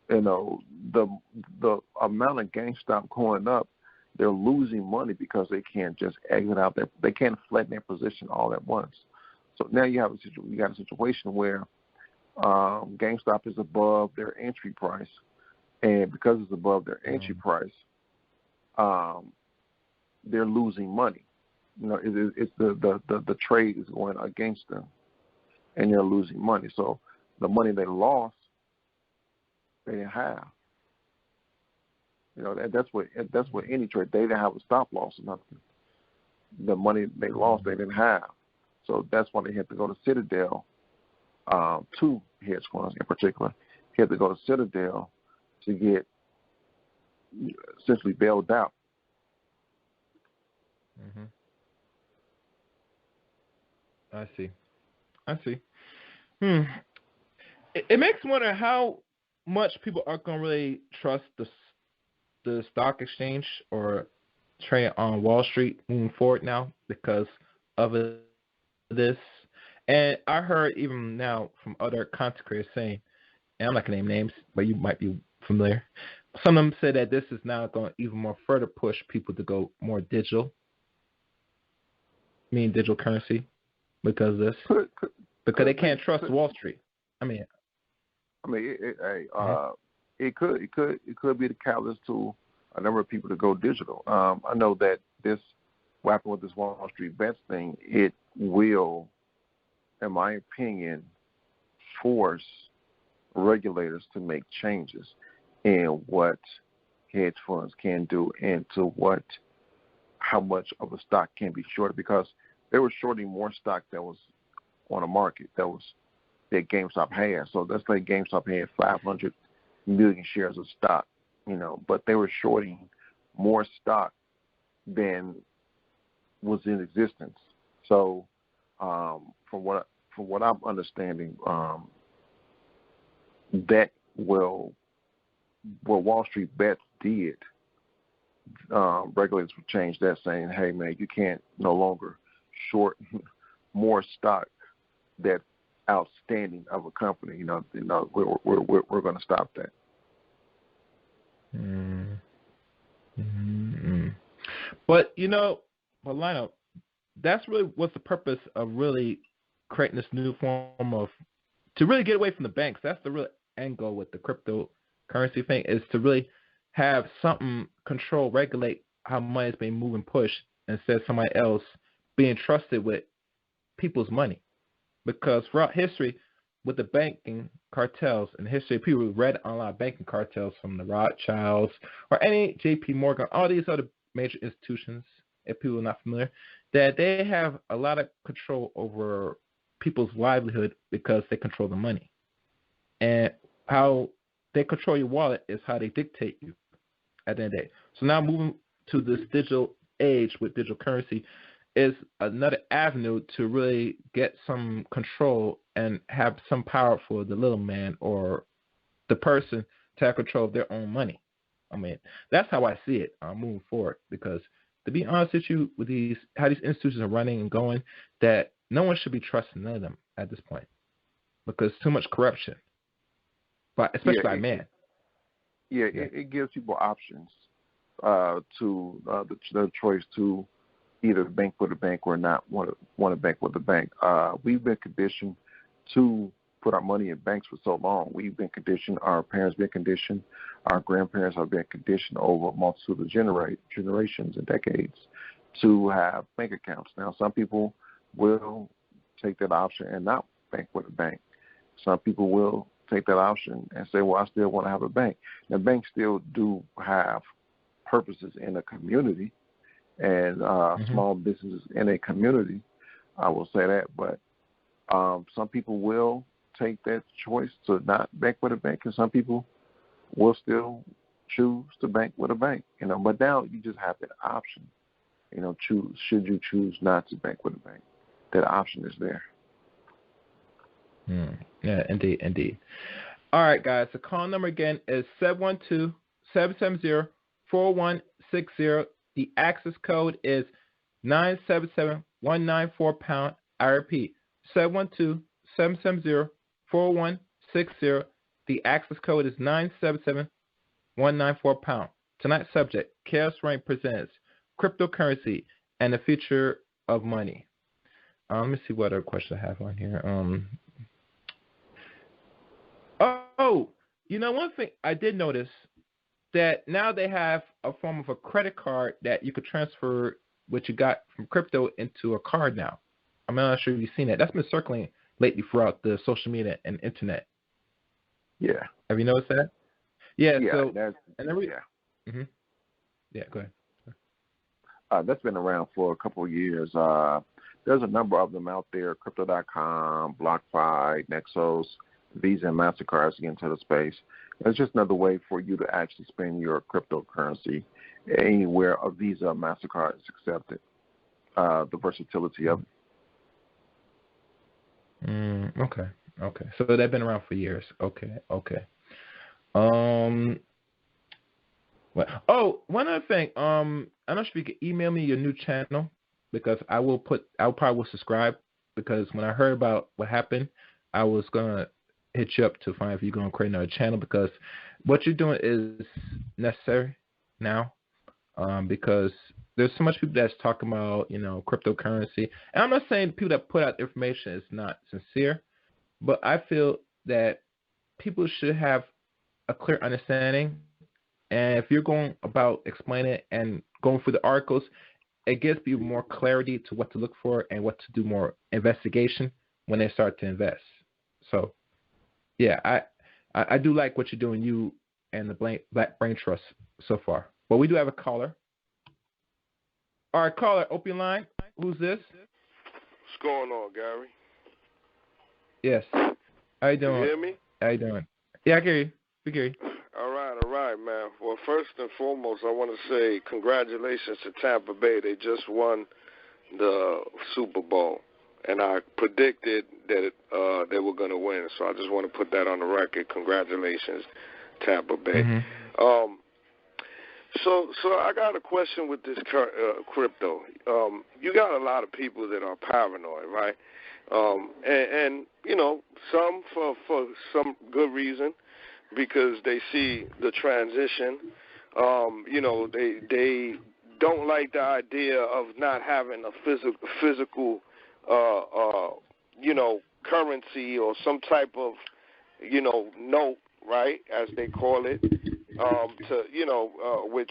the amount of GameStop going up, they're losing money because they can't just exit out there. They can't flatten their position all at once. So now you got a situation where GameStop is above their entry price, and because it's above their entry price, they're losing money. It's the trade is going against them, and they're losing money. So the money they lost, they didn't have. That's what any trade, they didn't have a stop loss or nothing. The money they lost, they didn't have. So that's why they had to go to Citadel, two hedge funds in particular. He had to go to Citadel to get essentially bailed out. Mm-hmm. I see. It makes me wonder how much people are going to really trust the stock exchange or trade on Wall Street moving forward now because of this. And I heard even now from other content creators saying, and I'm not gonna name names, but you might be familiar. Some of them said that this is now going to even more further push people to go more digital, meaning digital currency, because of this, because they can't trust Wall Street. I mean, it could be the catalyst to a number of people to go digital. I know that what happened with this Wall Street bets thing, it will, in my opinion, force regulators to make changes in what hedge funds can do and to how much of a stock can be shorted, because they were shorting more stock that was on the market that GameStop had. So let's say GameStop had 500 million shares of stock, but they were shorting more stock than was in existence. So from what I'm understanding, that what Wall Street bets did, regulators would change that, saying, "Hey, man, you can't no longer short more stock that's outstanding of a company. We're going to stop that." Mm-hmm. But Lionel, that's really what's the purpose of really creating this new form of, to really get away from the banks. That's the real end goal with the cryptocurrency thing, is to really have something control, regulate how money is being moved and pushed, instead of somebody else being trusted with people's money. Because throughout history, with the banking cartels in history, people read on a lot of banking cartels from the Rothschilds or any J.P. Morgan, all these other major institutions, if people are not familiar, that they have a lot of control over people's livelihood because they control the money. And how they control your wallet is how they dictate you at the end of the day. So now moving to this digital age with digital currency is another avenue to really get some control and have some power for the little man or the person to have control of their own money. I mean, that's how I see it moving forward, because to be honest with you, with how these institutions are running and going, that no one should be trusting none of them at this point, because too much corruption, but especially by man. Yeah, it gives people options to the choice to either bank with a bank or not want to bank with a bank. We've been conditioned to put our money in banks for so long. We've been conditioned, our parents been conditioned, our grandparents have been conditioned over a multitude of generations and decades to have bank accounts. Now, some people will take that option and not bank with a bank. Some people will take that option and say, well, I still want to have a bank. Now, banks still do have purposes in a community and small businesses in a community, I will say that. But some people will take that choice to not bank with a bank, and some people will still choose to bank with a bank. But now you just have that option. Should you choose not to bank with a bank, that option is there. Yeah, indeed. All right, guys. The call number again is 712-770-4160. The access code is 977-194#. I repeat, 712-770-4160. The access code is 977-194#. Tonight's subject, Chaos Reign presents cryptocurrency and the future of money. Let me see what other question I have on here. One thing I did notice, that now they have a form of a credit card that you could transfer what you got from crypto into a card now. I'm not sure if you've seen that. That's been circling lately throughout the social media and internet. Yeah. Have you noticed that? Yeah. So, Yeah, go ahead. That's been around for a couple of years. There's a number of them out there: Crypto.com, BlockFi, Nexos, Visa, and MasterCards get into the space. It's just another way for you to actually spend your cryptocurrency anywhere a Visa or MasterCard is accepted. The versatility of it. Okay. So they've been around for years. Okay. One other thing. I'm not sure if you can email me your new channel, because I probably will subscribe because when I heard about what happened, I was gonna hit you up to find if you're gonna create another channel, because what you're doing is necessary now. Because there's so much people that's talking about, cryptocurrency. And I'm not saying people that put out information is not sincere, but I feel that people should have a clear understanding. And if you're going about explaining it and going through the articles, it gives people more clarity to what to look for and what to do more investigation when they start to invest. So, yeah, I do like what you're doing, you and the Black Brain Trust so far. But we do have a caller. All right, caller, open your line. Who's this? What's going on, Gary? Yes. How you doing? You hear me? How you doing? Yeah, I hear you. We hear you. All right, man. Well, first and foremost, I want to say congratulations to Tampa Bay. They just won the Super Bowl, and I predicted that they were going to win. So I just want to put that on the record. Congratulations, Tampa Bay. Mm-hmm. So I got a question with this crypto. You got a lot of people that are paranoid, right? And some for some good reason, because they see the transition. They don't like the idea of not having a physical currency or some type of note, right, as they call it. Which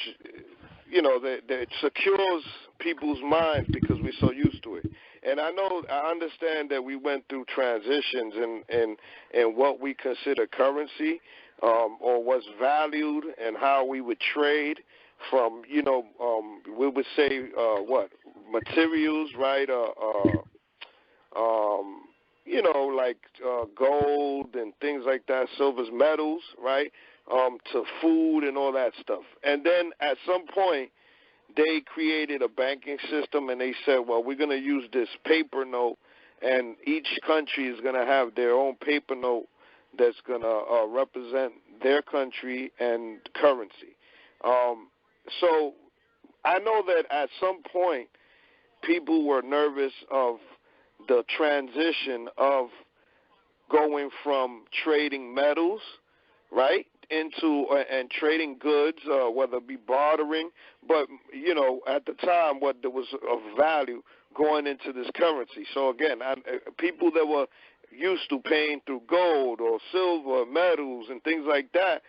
that secures people's minds because we're so used to it. And I understand that we went through transitions in what we consider currency, or what's valued, and how we would trade from, we would say materials, right? Like gold and things like that, silvers, metals, right? To food and all that stuff. And then at some point, they created a banking system, and they said, well, we're going to use this paper note, and each country is going to have their own paper note that's going to represent their country and currency. So I know that at some point, people were nervous of the transition of going from trading metals, right, into and trading goods, whether it be bartering, but at the time, what there was of value going into this currency. So again, people that were used to paying through gold or silver, metals, and things like that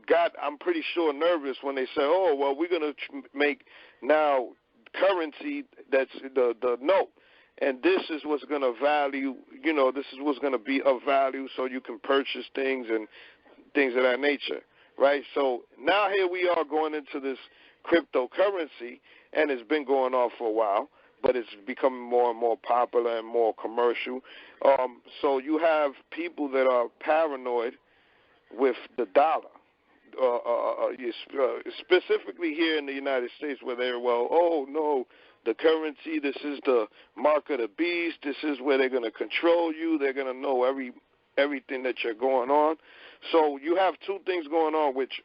got, I'm pretty sure, nervous when they said, oh, well, we're going to make now currency that's the note. And this is what's going to value, this is what's going to be of value, so you can purchase things and things of that nature, right? So now here we are going into this cryptocurrency, and it's been going on for a while, but it's becoming more and more popular and more commercial. So you have people that are paranoid with the dollar. Specifically here in the United States, where they're, oh no, the currency, this is the mark of the beast, this is where they're going to control you, they're going to know everything that you're going on. So you have two things going on, which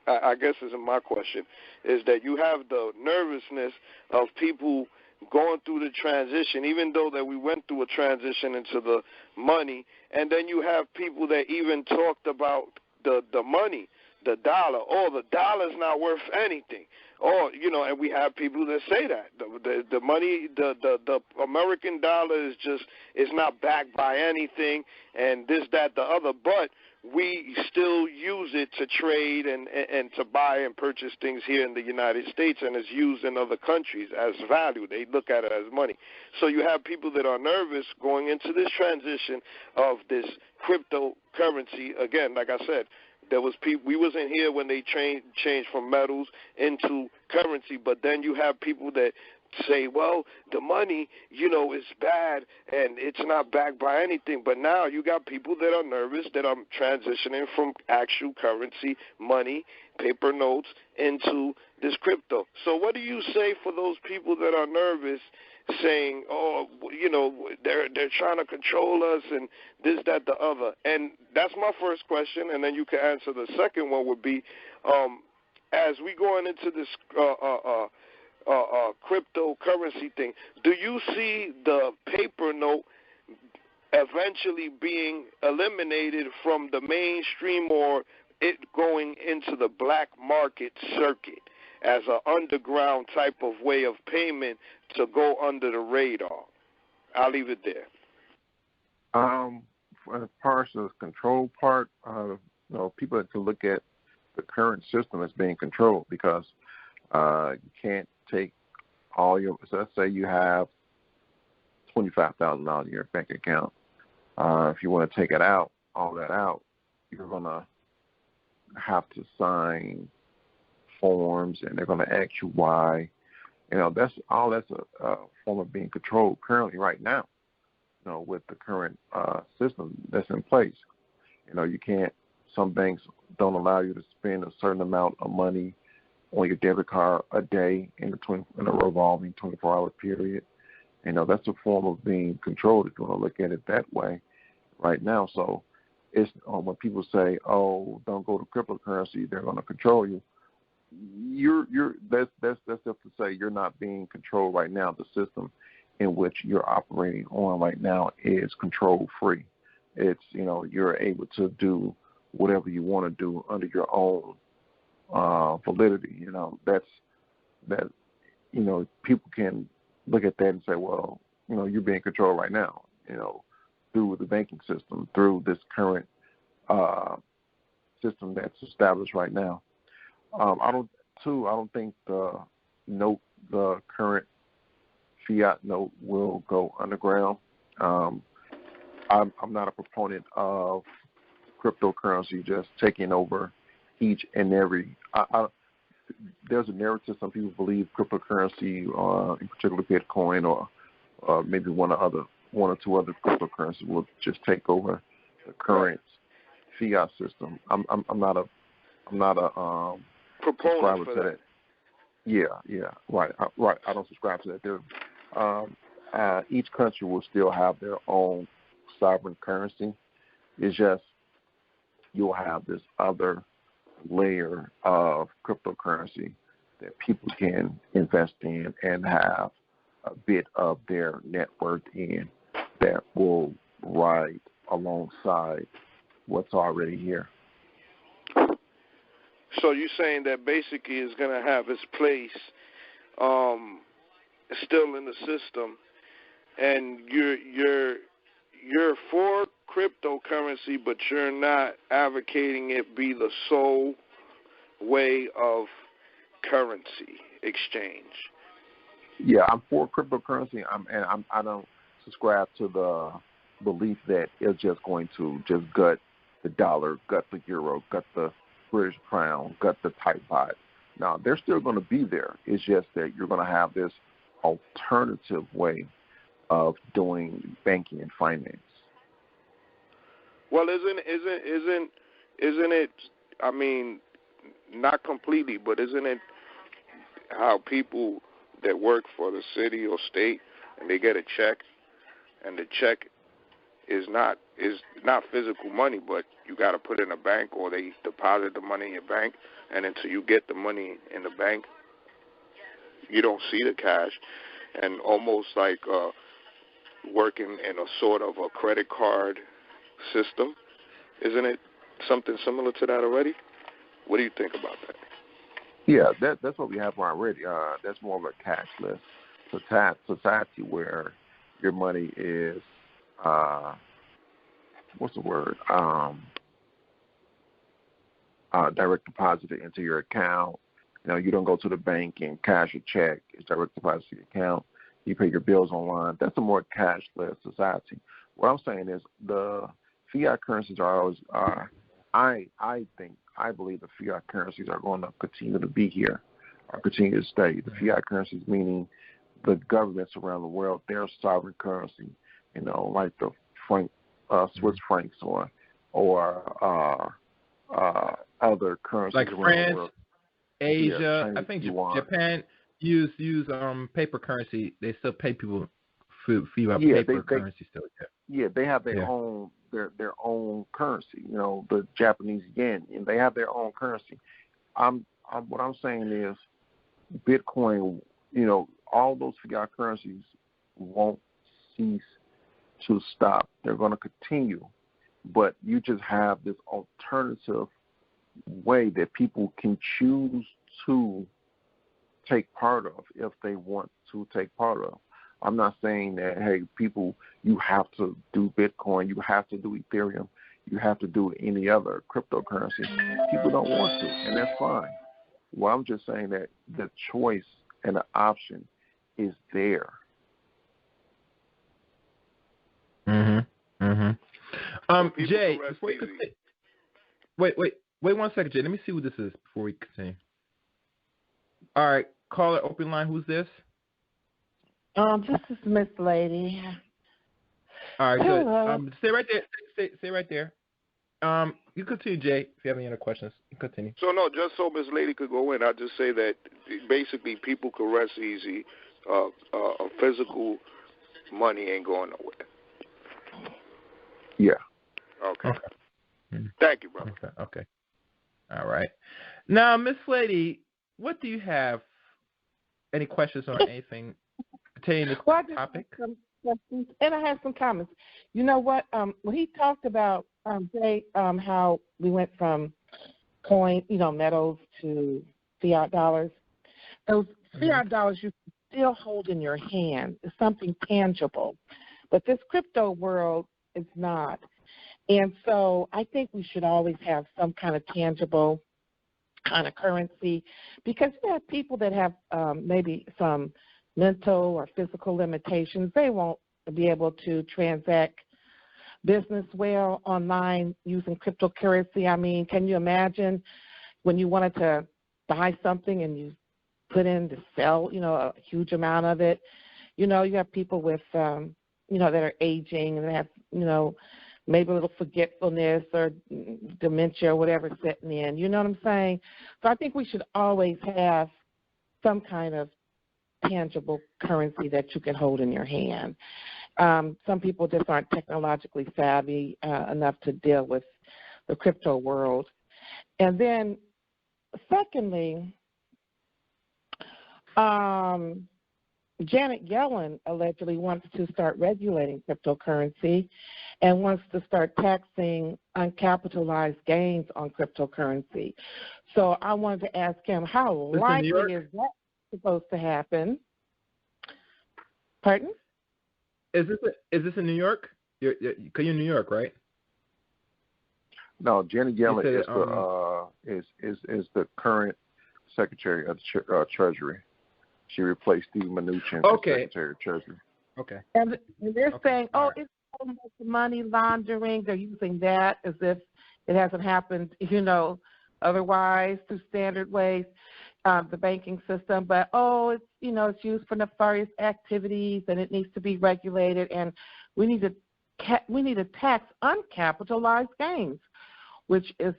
I guess isn't my question, is that you have the nervousness of people going through the transition, even though that we went through a transition into the money, and then you have people that even talked about the money, the dollar. Oh, the dollar's not worth anything. Or, and we have people that say that the money, the American dollar is not backed by anything, and this, that, the other. But we still use it to trade and to buy and purchase things here in the United States, and it's used in other countries as value. They look at it as money. So you have people that are nervous going into this transition of this cryptocurrency. Again, like I said, there was people, we wasn't here when they changed from metals into currency, but then you have people that say, well, the money, is bad and it's not backed by anything. But now you got people that are nervous that are transitioning from actual currency, money, paper notes, into this crypto. So what do you say for those people that are nervous, saying, oh, they're trying to control us and this, that, the other? And that's my first question, and then you can answer the second one would be, as we going into this cryptocurrency thing, do you see the paper note eventually being eliminated from the mainstream, or it going into the black market circuit as an underground type of way of payment to go under the radar? I'll leave it there. As far as the control part, people have to look at the current system as being controlled, because you can't take all your. So let's say you have $25,000 in your bank account. If you want to take it out, all that out, you're gonna have to sign forms, and they're gonna ask you why. That's a form of being controlled currently right now. With the current system that's in place, you can't. Some banks don't allow you to spend a certain amount of money on your debit card a day in a revolving 24-hour period. That's a form of being controlled if you want to look at it that way right now. So it's when people say, "Oh, don't go to cryptocurrency, they're going to control you." That's just to say you're not being controlled right now. The system in which you're operating on right now is control free. It's you're able to do whatever you want to do under your own validity. People can look at that and say, well, you're being controlled right now, through the banking system, through this current system that's established right now. I don't think the current fiat note will go underground. I'm not a proponent of cryptocurrency just taking over each and every. There's a narrative. Some people believe cryptocurrency, in particular Bitcoin, or maybe one or two other cryptocurrencies, will just take over the current fiat system. I'm not a proponent for that. Yeah, right. I don't subscribe to that. Each country will still have their own sovereign currency. It's just you'll have this other layer of cryptocurrency that people can invest in and have a bit of their net worth in that will ride alongside what's already here. So you're saying that basically it's going to have its place still in the system, and you're for cryptocurrency, but you're not advocating it be the sole way of currency exchange. Yeah, I'm for cryptocurrency. I don't subscribe to the belief that it's just going to just gut the dollar, gut the euro, gut the British pound, gut the Thai baht. Now, they're still going to be there. It's just that you're going to have this alternative way of doing banking and finance. Well, isn't it? I mean, not completely, but isn't it how people that work for the city or state and they get a check, and the check is not physical money, but you got to put it in a bank, or they deposit the money in your bank, and until you get the money in the bank, you don't see the cash, and almost like working in a sort of a credit card system. Isn't it something similar to that already? What do you think about that? Yeah, that's what we have already. That's more of a cashless society where your money is, what's the word? Direct deposited into your account. You don't go to the bank and cash a check. It's direct deposit to your account. You pay your bills online. That's a more cashless society. What I'm saying is the fiat currencies I believe the fiat currencies are going to continue to be here, or continue to stay. The fiat currencies, meaning the governments around the world, their sovereign currency, like the Swiss francs or other currencies like around France, the world. Asia. Yeah, I think yuan. Japan use paper currency. They still pay people via paper currency still. Yeah, they have their own their own currency. The Japanese yen, and they have their own currency. What I'm saying is, Bitcoin all those fiat currencies won't cease to stop. They're going to continue, but you just have this alternative way that people can choose to take part of if they want to take part of. I'm not saying that, hey, people, you have to do Bitcoin, you have to do Ethereum, you have to do any other cryptocurrency. People don't want to, and that's fine. Well, I'm just saying that the choice and the option is there. Jay, before you continue, wait 1 second, Jay. Let me see who this is before we continue. All right, caller, open line. Who's this? This is Miss Lady. All right, Hello. good. Stay right there. Stay right there. You continue, Jay. If you have any other questions, you continue. So no, just so Miss Lady could go in, I just say that basically people can rest easy. Physical money ain't going nowhere. Yeah. Okay. Thank you, brother. Okay. All right. Now, Miss Lady, what do you have? Any questions or anything pertaining to this topic? Some questions, and I have some comments. You know what? When he talked about Jay, how we went from metals to fiat dollars. Those fiat dollars you still hold in your hand. It's something tangible, but this crypto world is not. And so I think we should always have some kind of tangible kind of currency, because you have people that have maybe some mental or physical limitations. They won't be able to transact business well online using cryptocurrency. I mean, can you imagine when you wanted to buy something and you put in to sell, a huge amount of it? You have people with, that are aging and they have, maybe a little forgetfulness or dementia or whatever setting in. You know what I'm saying? So I think we should always have some kind of tangible currency that you can hold in your hand. Some people just aren't technologically savvy enough to deal with the crypto world. And then, secondly, Janet Yellen allegedly wants to start regulating cryptocurrency and wants to start taxing uncapitalized gains on cryptocurrency. So I wanted to ask him, how likely is that supposed to happen? Pardon? Is this in New York? You're in New York, right? No, Janet Yellen is the current Secretary of the Treasury. She replaced Steve Mnuchin as Secretary of Treasury. Okay. And they're saying, it's money laundering. They're using that as if it hasn't happened, otherwise through standard ways, the banking system. But, it's used for nefarious activities and it needs to be regulated. And we need to tax uncapitalized gains, which is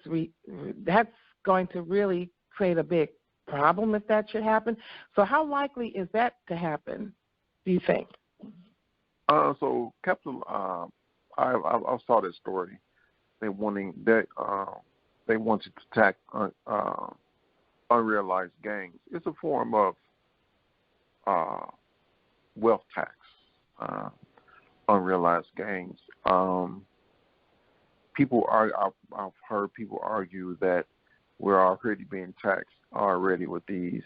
that's going to really create a big problem if that should happen. So how likely is that to happen, do you think? So capital, I saw that story. They wanted to tax unrealized gains. It's a form of wealth tax, unrealized gains. I've heard people argue that we're already being taxed already with these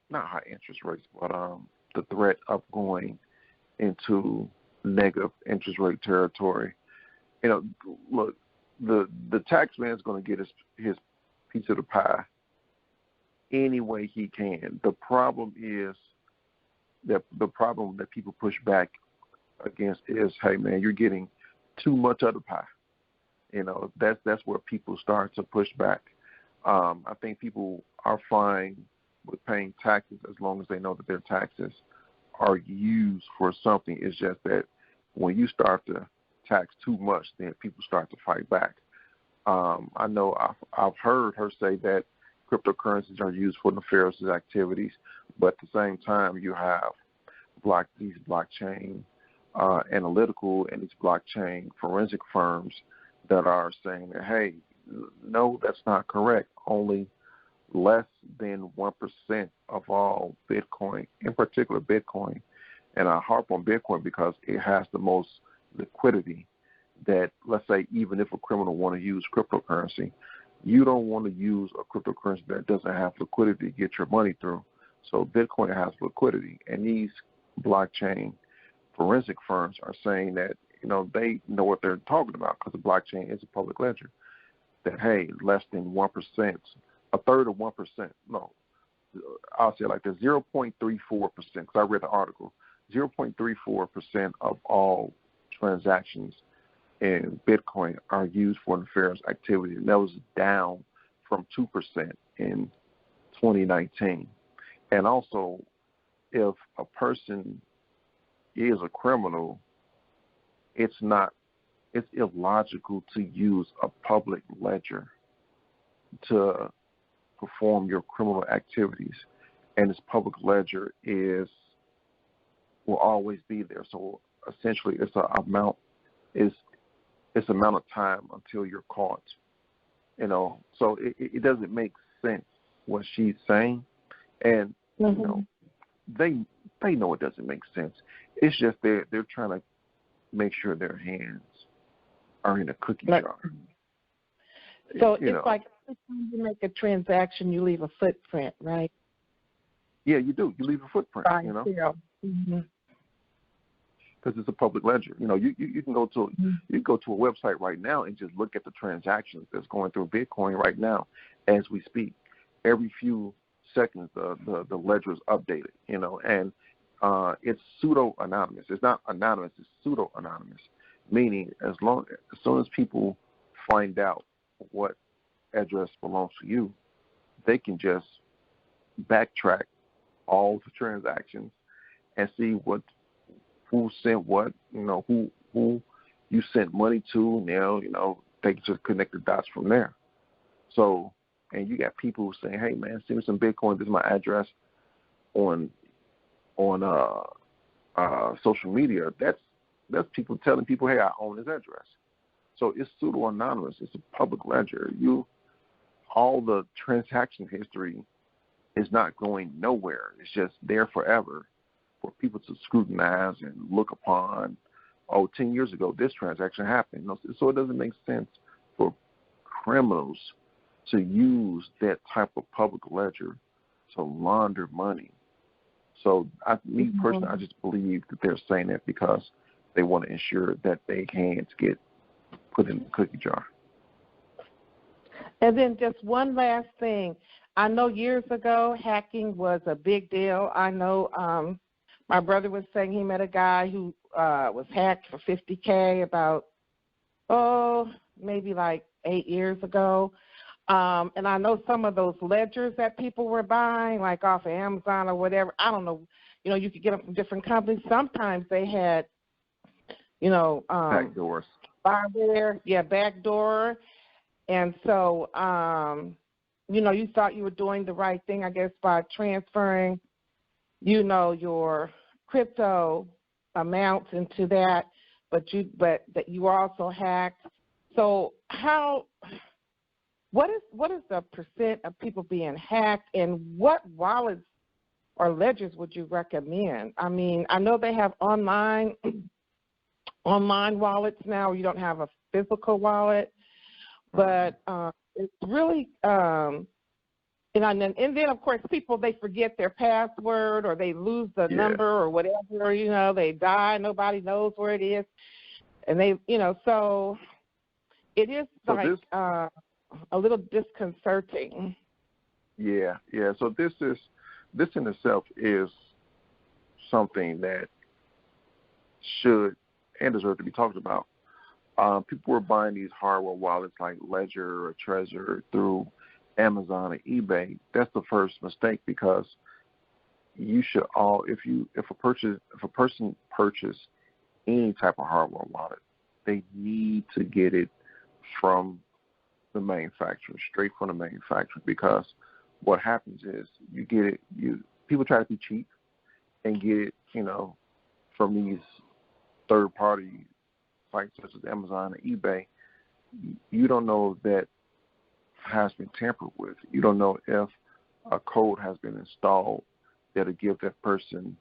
not high interest rates, but the threat of going into negative interest rate territory. Look, the tax man is going to get his piece of the pie any way he can. The problem is that people push back against is, hey man, you're getting too much of the pie. That's where people start to push back. I think people are fine with paying taxes as long as they know that their taxes are used for something. It's just that when you start to tax too much, then people start to fight back. I know I've heard her say that cryptocurrencies are used for nefarious activities, but at the same time, you have these blockchain analytical and these blockchain forensic firms that are saying that, hey, no, that's not correct. Only less than 1% of all Bitcoin, in particular Bitcoin. And I harp on Bitcoin because it has the most liquidity that, let's say, even if a criminal want to use cryptocurrency, you don't want to use a cryptocurrency that doesn't have liquidity to get your money through. So Bitcoin has liquidity, and these blockchain forensic firms are saying that, they know what they're talking about because the blockchain is a public ledger, that, hey, less than 1%, a third of 1%, no, I'll say like the 0.34%, because I read the article, 0.34% of all transactions in Bitcoin are used for nefarious activity, and that was down from 2% in 2019. And also, if a person is a criminal, it's illogical to use a public ledger to perform your criminal activities, and this public ledger will always be there. So essentially, it's amount of time until you're caught. So it doesn't make sense what she's saying, and they know it doesn't make sense. It's just they're trying to make sure their hands are in a cookie jar. So it's like every time you make a transaction, you leave a footprint, right? Yeah, you do. You leave a footprint. Mm-hmm. Because it's a public ledger. You can go to a website right now and just look at the transactions that's going through Bitcoin right now as we speak. Every few seconds, the ledger is updated. And it's pseudo anonymous. It's not anonymous. It's pseudo anonymous, meaning as soon as people find out what address belongs to you, they can just backtrack all the transactions and see who sent what, who you sent money to. Now, they can just connect the dots from there. So, and you got people saying, "Hey, man, send me some Bitcoin. This is my address on social media." That's people telling people, "Hey, I own this address." So it's pseudo anonymous. It's a public ledger. All the transaction history is not going nowhere. It's just there forever for people to scrutinize and look upon. 10 years ago, this transaction happened. So it doesn't make sense for criminals to use that type of public ledger to launder money. So me personally, I just believe that they're saying that because they want to ensure that their hands get put in the cookie jar. And then just one last thing. I know years ago hacking was a big deal. I know my brother was saying he met a guy who was hacked for $50K about, maybe like 8 years ago. And I know some of those ledgers that people were buying, like off of Amazon or whatever, I don't know, you could get them from different companies. Sometimes they had, backdoors. Backdoor. And so, you thought you were doing the right thing, I guess, by transferring, your crypto amounts into that, but that you were also hacked. So what is the percent of people being hacked, and what wallets or ledgers would you recommend? I mean, I know they have online wallets now. You don't have a physical wallet, but it's really and then of course people, they forget their password or they lose the number or whatever. They die. Nobody knows where it is, and they so it is a little disconcerting. Yeah. So this in itself is something that should and deserve to be talked about. People were buying these hardware wallets like Ledger or Trezor through Amazon or eBay. That's the first mistake, because you should if a person purchase any type of hardware wallet, they need to get it from the manufacturer, straight from the manufacturer, because what happens is you get it. People try to be cheap and get it, from these third-party sites such as Amazon or eBay. You don't know that has been tampered with. You don't know if a code has been installed that'll give that person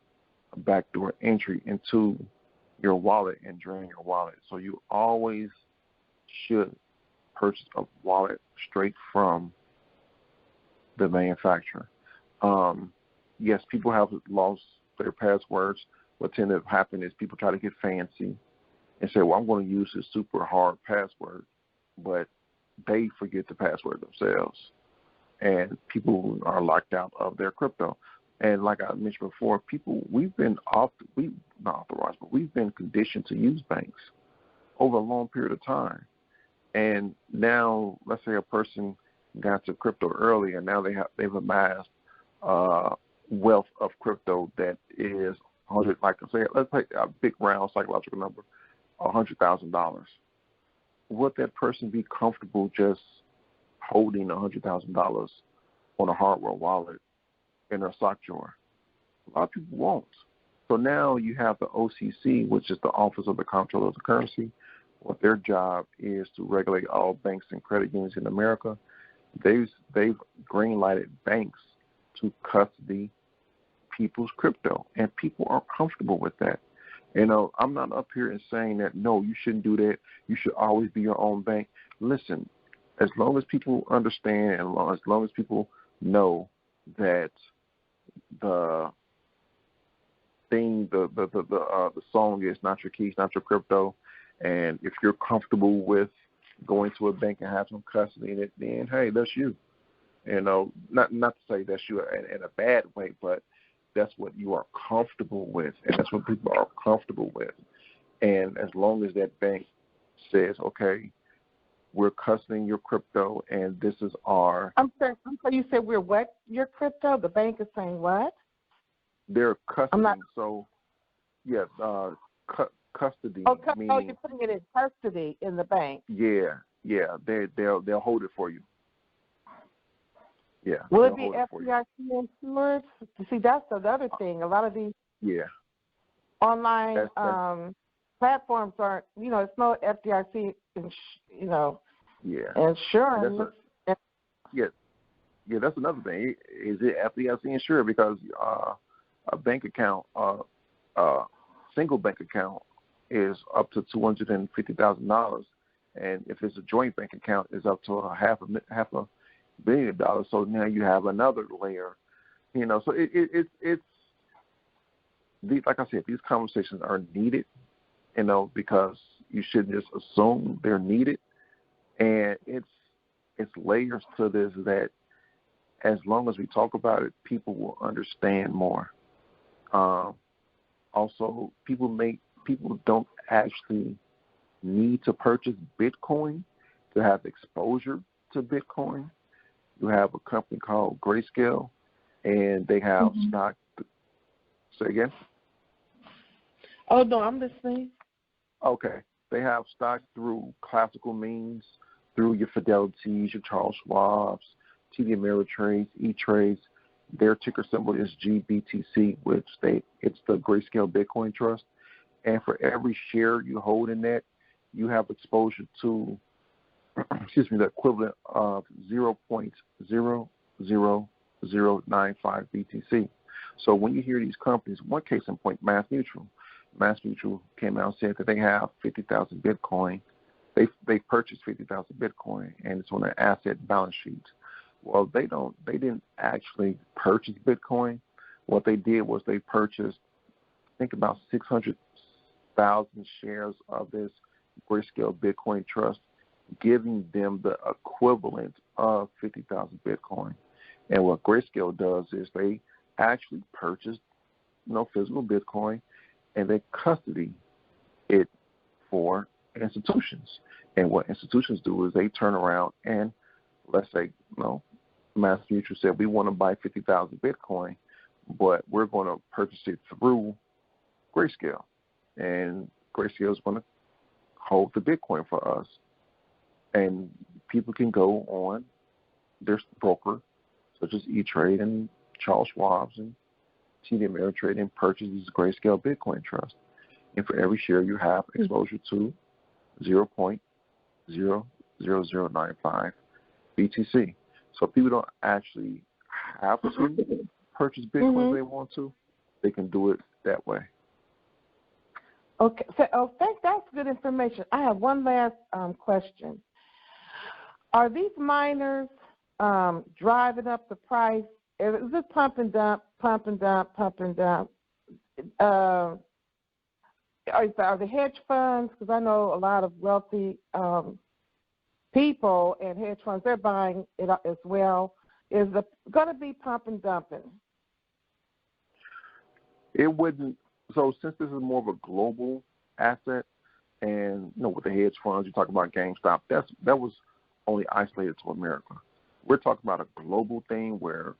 a backdoor entry into your wallet and drain your wallet. So you always should purchase a wallet straight from the manufacturer. Yes, people have lost their passwords. What tends to happen is people try to get fancy and say, well, I'm going to use this super hard password, but they forget the password themselves, and people are locked out of their crypto. And like I mentioned before, we've been conditioned to use banks over a long period of time. And now, let's say a person got to crypto early, and now they've amassed wealth of crypto that is let's take a big round psychological number, $100,000. Would that person be comfortable just holding $100,000 on a hardware wallet in their sock drawer? A lot of people won't. So now you have the OCC, which is the Office of the Comptroller of the Currency. What their job is to regulate all banks and credit unions in America. They've green-lighted banks to custody people's crypto, and people are comfortable with that. I'm not up here and saying that, no, you shouldn't do that. You should always be your own bank. Listen, as long as people understand and as long as people know that the song is not your keys, not your crypto, and if you're comfortable with going to a bank and having custody in it, then hey, that's you. Not to say that's you in a bad way, but that's what you are comfortable with, and that's what people are comfortable with. And as long as that bank says, okay, we're custodying your crypto, and this is our... I'm sorry, you said we're what? Your crypto? The bank is saying what? They're custodying, custody. Meaning, you're putting it in custody in the bank. Yeah, they'll hold it for you. Yeah. Will it be FDIC insured? See, that's another thing. A lot of these online platforms aren't, it's no FDIC, insurance. That's another thing. Is it FDIC insured? Because a bank account, single bank account, is up to $250,000, and if it's a joint bank account, it's up to half a $1 billion. So now you have another layer, So it's like I said, these conversations are needed, because you shouldn't just assume they're needed, and it's layers to this that, as long as we talk about it, people will understand more. Also, people don't actually need to purchase Bitcoin to have exposure to Bitcoin. You have a company called Grayscale, and they have stock. Say again? Oh, no, I'm listening. Okay. They have stock through classical means, through your Fidelities, your Charles Schwabs, TD Ameritrade, E-Trades. Their ticker symbol is GBTC, which it's the Grayscale Bitcoin Trust. And for every share you hold in that, you have exposure to, the equivalent of 0.00095 BTC. So when you hear these companies, one case in point, MassMutual came out and said that they have 50,000 Bitcoin. They purchased 50,000 Bitcoin, and it's on their asset balance sheet. Well, they didn't actually purchase Bitcoin. What they did was they purchased, I think, about 600,000 shares of this Grayscale Bitcoin Trust, giving them the equivalent of 50,000 Bitcoin. And what Grayscale does is they actually purchase physical Bitcoin, and they custody it for institutions. And what institutions do is they turn around and, let's say, MassMutual said, we want to buy 50,000 Bitcoin, but we're going to purchase it through Grayscale. And Grayscale is going to hold the Bitcoin for us. And people can go on their broker, such as E-Trade and Charles Schwab's and TD Ameritrade, and purchase this Grayscale Bitcoin Trust. And for every share you have exposure to 0.00095 BTC. So people don't actually have to purchase Bitcoin if they want to. They can do it that way. Okay. So, that's good information. I have one last question. Are these miners driving up the price? Is it pump and dump, pump and dump, pump and dump? Are the hedge funds, because I know a lot of wealthy people and hedge funds, they're buying it as well. Is it going to be pump and dumping? It wouldn't. So since this is more of a global asset, and with the hedge funds, you talk about GameStop, that was only isolated to America. We're talking about a global thing where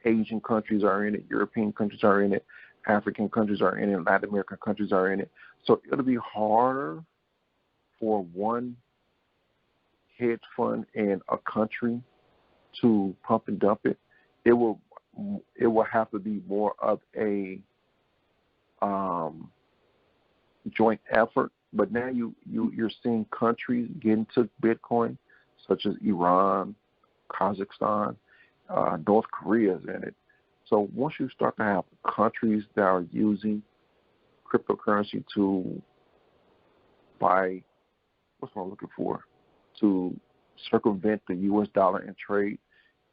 Asian countries are in it, European countries are in it, African countries are in it, Latin American countries are in it. So it'll be harder for one hedge fund in a country to pump and dump it. It will have to be more of a joint effort. But now you're seeing countries get into Bitcoin, such as Iran, Kazakhstan, North Korea is in it. So once you start to have countries that are using cryptocurrency to buy, what's what I'm looking for, to circumvent the U.S. dollar and trade,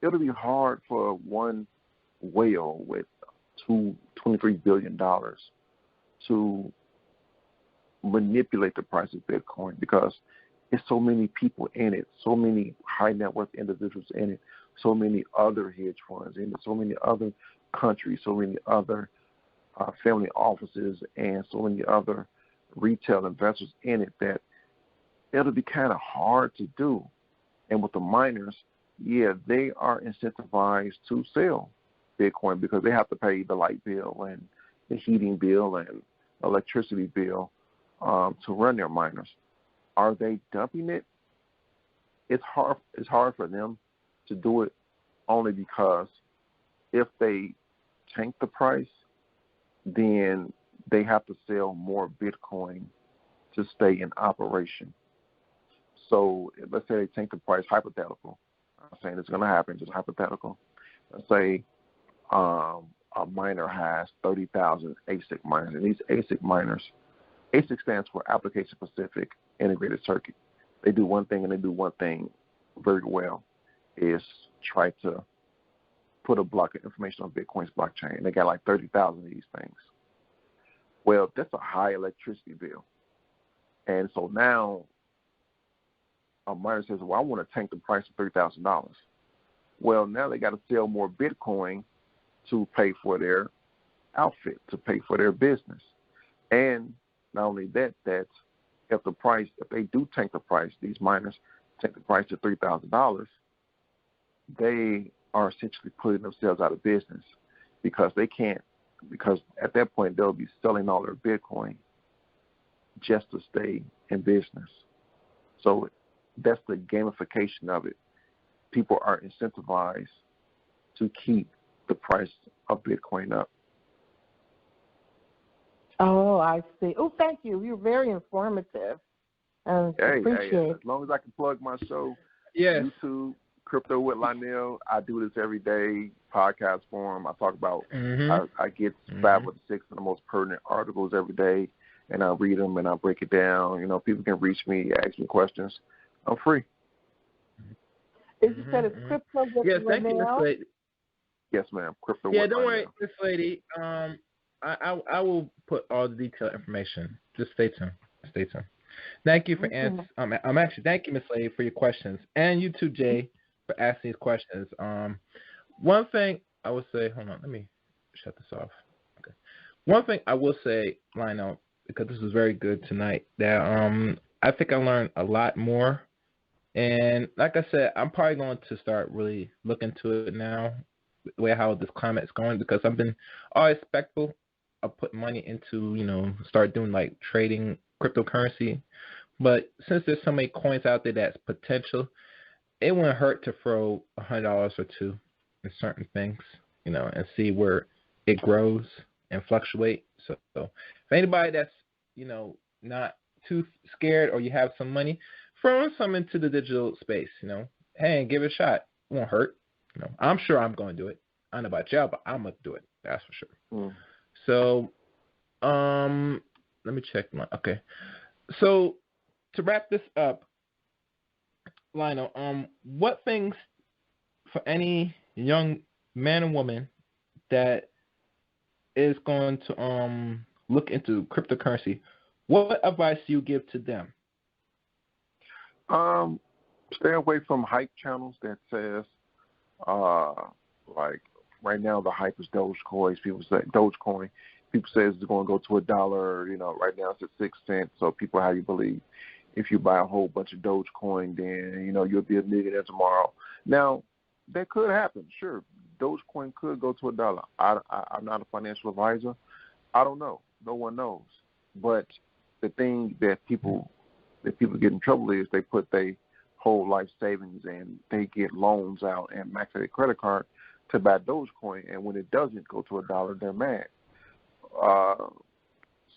it'll be hard for one whale with $23 billion to manipulate the price of Bitcoin, because there's so many people in it, so many high net worth individuals in it, so many other hedge funds in it, so many other countries, so many other family offices, and so many other retail investors in it, that it'll be kind of hard to do. And with the miners, they are incentivized to sell Bitcoin because they have to pay the light bill and the heating bill and electricity bill to run their miners. Are they dumping it? It's hard for them to do it, only because if they tank the price, then they have to sell more Bitcoin to stay in operation. So let's say they tank the price, hypothetical. I'm not saying it's going to happen, just hypothetical. Let's say a miner has 30,000 ASIC miners, and these ASIC miners, ASIC stands for Application Specific Integrated Circuit. They do one thing, and they do one thing very well, is try to put a block of information on Bitcoin's blockchain. They got like 30,000 of these things. Well, that's a high electricity bill. And so now a miner says, well, I want to tank the price of $3,000. Well, now they got to sell more Bitcoin to pay for their outfit, to pay for their business. And not only that, if they do tank the price, these miners tank the price to $3,000, they are essentially putting themselves out of business, because at that point they'll be selling all their Bitcoin just to stay in business. So that's the gamification of it. People are incentivized to keep the price of Bitcoin up. Oh, I see. Oh, thank you. You're very informative. Appreciate it. As long as I can plug my show, yes. YouTube, Crypto with Lynell. I do this every day, podcast form. I talk about, I get 5 or 6 of the most pertinent articles every day, and I read them and I break it down. People can reach me, ask me questions. I'm free. You said it's Crypto with Yes, Lynell? thank you, Miss Lady. Yes, ma'am. Crypto with don't Lynell. worry, Miss Lady. I will put all the detailed information. Just stay tuned. Thank you for answering. Thank you, Miss Lady, for your questions, and you too, Jay, for asking these questions. One thing I would say, hold on, let me shut this off. Okay. One thing I will say, Lynell, because this was very good tonight, that I think I learned a lot more, and like I said, I'm probably going to start really looking to it now, the way how this climate's going, because I've been always skeptical of putting money into, start doing like trading cryptocurrency. But since there's so many coins out there that's potential, it wouldn't hurt to throw $100 or $2 in certain things, and see where it grows and fluctuate. So if anybody that's, not too scared, or you have some money, throw some into the digital space, hey, give it a shot. It won't hurt. I'm sure I'm going to do it. I don't know about y'all, but I'm going to do it. That's for sure. So, let me check my. Okay. So, to wrap this up, Lionel, what things for any young man and woman that is going to look into cryptocurrency, what advice do you give to them? Stay away from hype channels that says, like right now the hype is Dogecoin. People say People say it's going to go to $1. Right now it's at 6 cents. So people have you believe if you buy a whole bunch of Dogecoin, then you'll be a millionaire tomorrow. Now that could happen, sure. Dogecoin could go to $1. I'm not a financial advisor. I don't know. No one knows. But the thing that people get in trouble is they put their whole life savings and they get loans out and max out their credit card to buy Dogecoin, and when it doesn't go to $1, they're mad.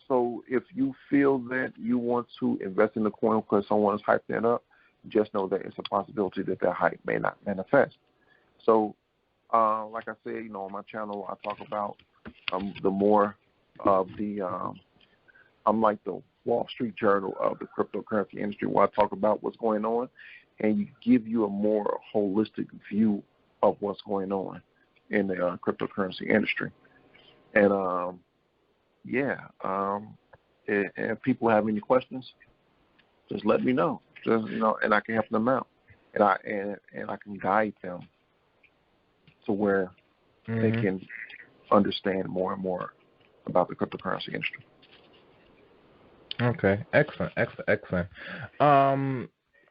So if you feel that you want to invest in the coin because someone is hyping it up, just know that it's a possibility that hype may not manifest. So, like I said, on my channel, I talk about the more of the I'm like the Wall Street Journal of the cryptocurrency industry, where I talk about what's going on and give you a more holistic view of what's going on in the cryptocurrency industry. And if people have any questions, just let me know. And I can help them out, and I can guide them to where they can understand more and more about the cryptocurrency industry. Okay, excellent.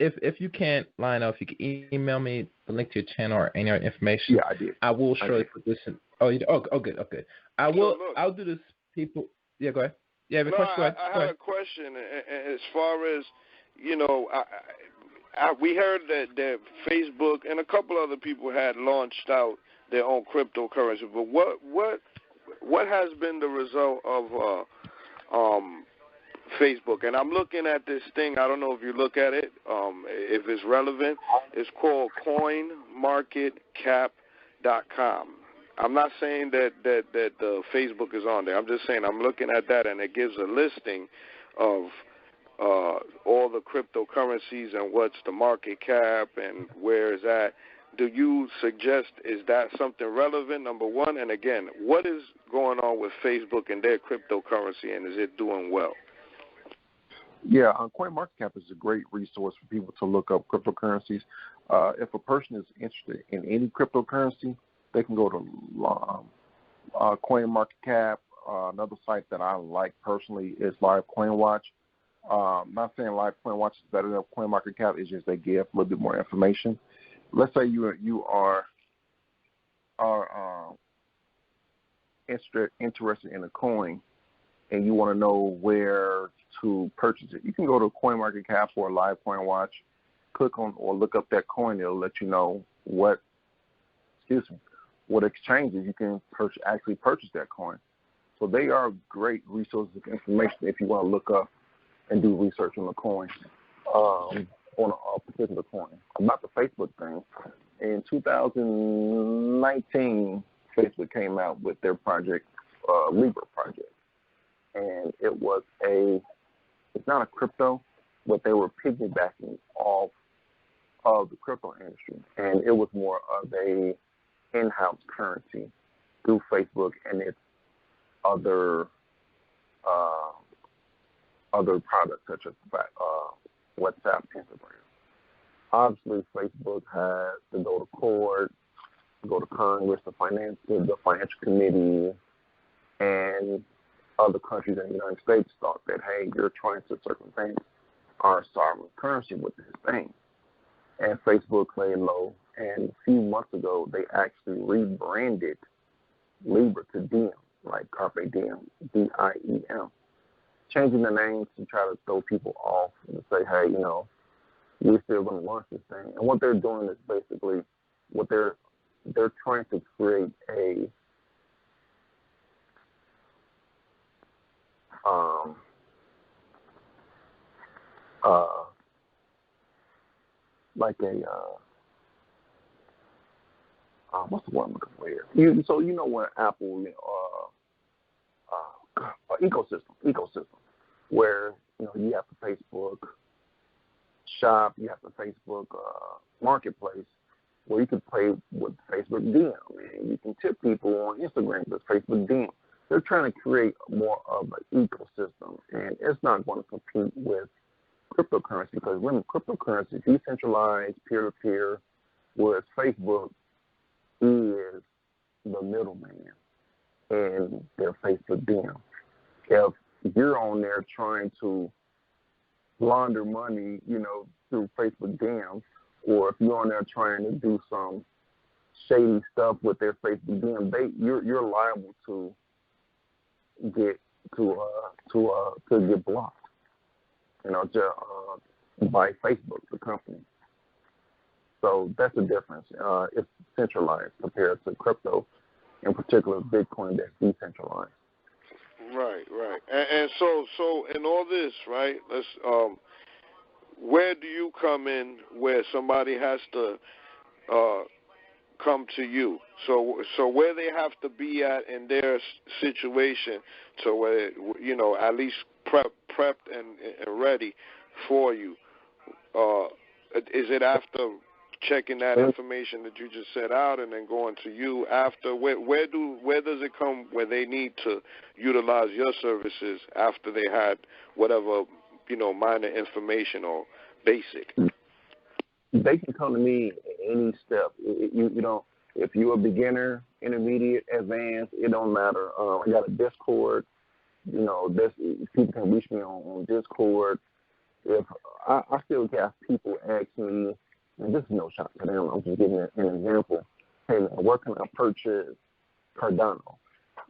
If you can't, Lionel, if you can email me the link to your channel or any other information, yeah, I did. I will surely put this in. Oh, you did? Oh, good. I will. I'll do this. People, yeah, go ahead. Yeah, have a question. Go ahead. I had a question as far as we heard that Facebook and a couple other people had launched out their own cryptocurrency, but what has been the result of Facebook? And I'm looking at this thing. I don't know if you look at it, if it's relevant. It's called CoinMarketCap.com. I'm not saying that the Facebook is on there. I'm just saying I'm looking at that, and it gives a listing of all the cryptocurrencies and what's the market cap and where is that. Do you suggest, is that something relevant, number one? And again, what is going on with Facebook and their cryptocurrency, and is it doing well? Yeah, CoinMarketCap is a great resource for people to look up cryptocurrencies. If a person is interested in any cryptocurrency, they can go to CoinMarketCap. Another site that I like personally is Live CoinWatch. I'm not saying Live CoinWatch is better than CoinMarketCap. It's just they give a little bit more information. Let's say you are interested in a coin and you want to know where to purchase it. You can go to CoinMarketCap or Live CoinWatch, click on or look up that coin. It'll let you know what exchanges you can actually purchase that coin. So they are great resources of information if you want to look up and do research on the coin, on a particular coin. About the Facebook thing, in 2019, Facebook came out with their project, Libra project. And it's not a crypto, but they were piggybacking off of the crypto industry. And it was more of a in-house currency through Facebook and its other products such as WhatsApp, Instagram. Obviously, Facebook has to go to court, go to Congress, the financial committee, and other countries in the United States thought that, hey, you're trying to circumvent our sovereign currency with this thing. And Facebook laid low. And a few months ago, they actually rebranded Libra to Diem, like Carpe Diem, DIEM, changing the name to try to throw people off and say, hey, we're still going to launch this thing. And what they're doing is basically they're trying to create a what's the word I'm looking for here? So you know what Apple, ecosystem, where you have the Facebook shop, you have the Facebook marketplace, where you can play with Facebook DM, and you can tip people on Instagram with Facebook DM. They're trying to create more of an ecosystem, and it's not going to compete with cryptocurrency because remember, cryptocurrency is decentralized, peer-to-peer, whereas Facebook is the middleman and their Facebook DM. If you're on there trying to launder money, through Facebook DMs, or if you're on there trying to do some shady stuff with their Facebook DM, you're liable to get get blocked, by Facebook, the company. So that's the difference. It's centralized compared to crypto, in particular Bitcoin, that's decentralized. Right. And so in all this, right? Let's where do you come in where somebody has to come to you? So where they have to be at in their situation to where at least prepped and ready for you. Is it after checking that information that you just set out and then going to you after? Where does it come where they need to utilize your services after they had whatever minor information or basic? They can come to me at any step. If you're a beginner, intermediate, advanced, it don't matter. I got a Discord. People can reach me on Discord. If I still have people ask me, and this is no shot to them, I'm just giving an example. Hey man, where can I purchase Cardano?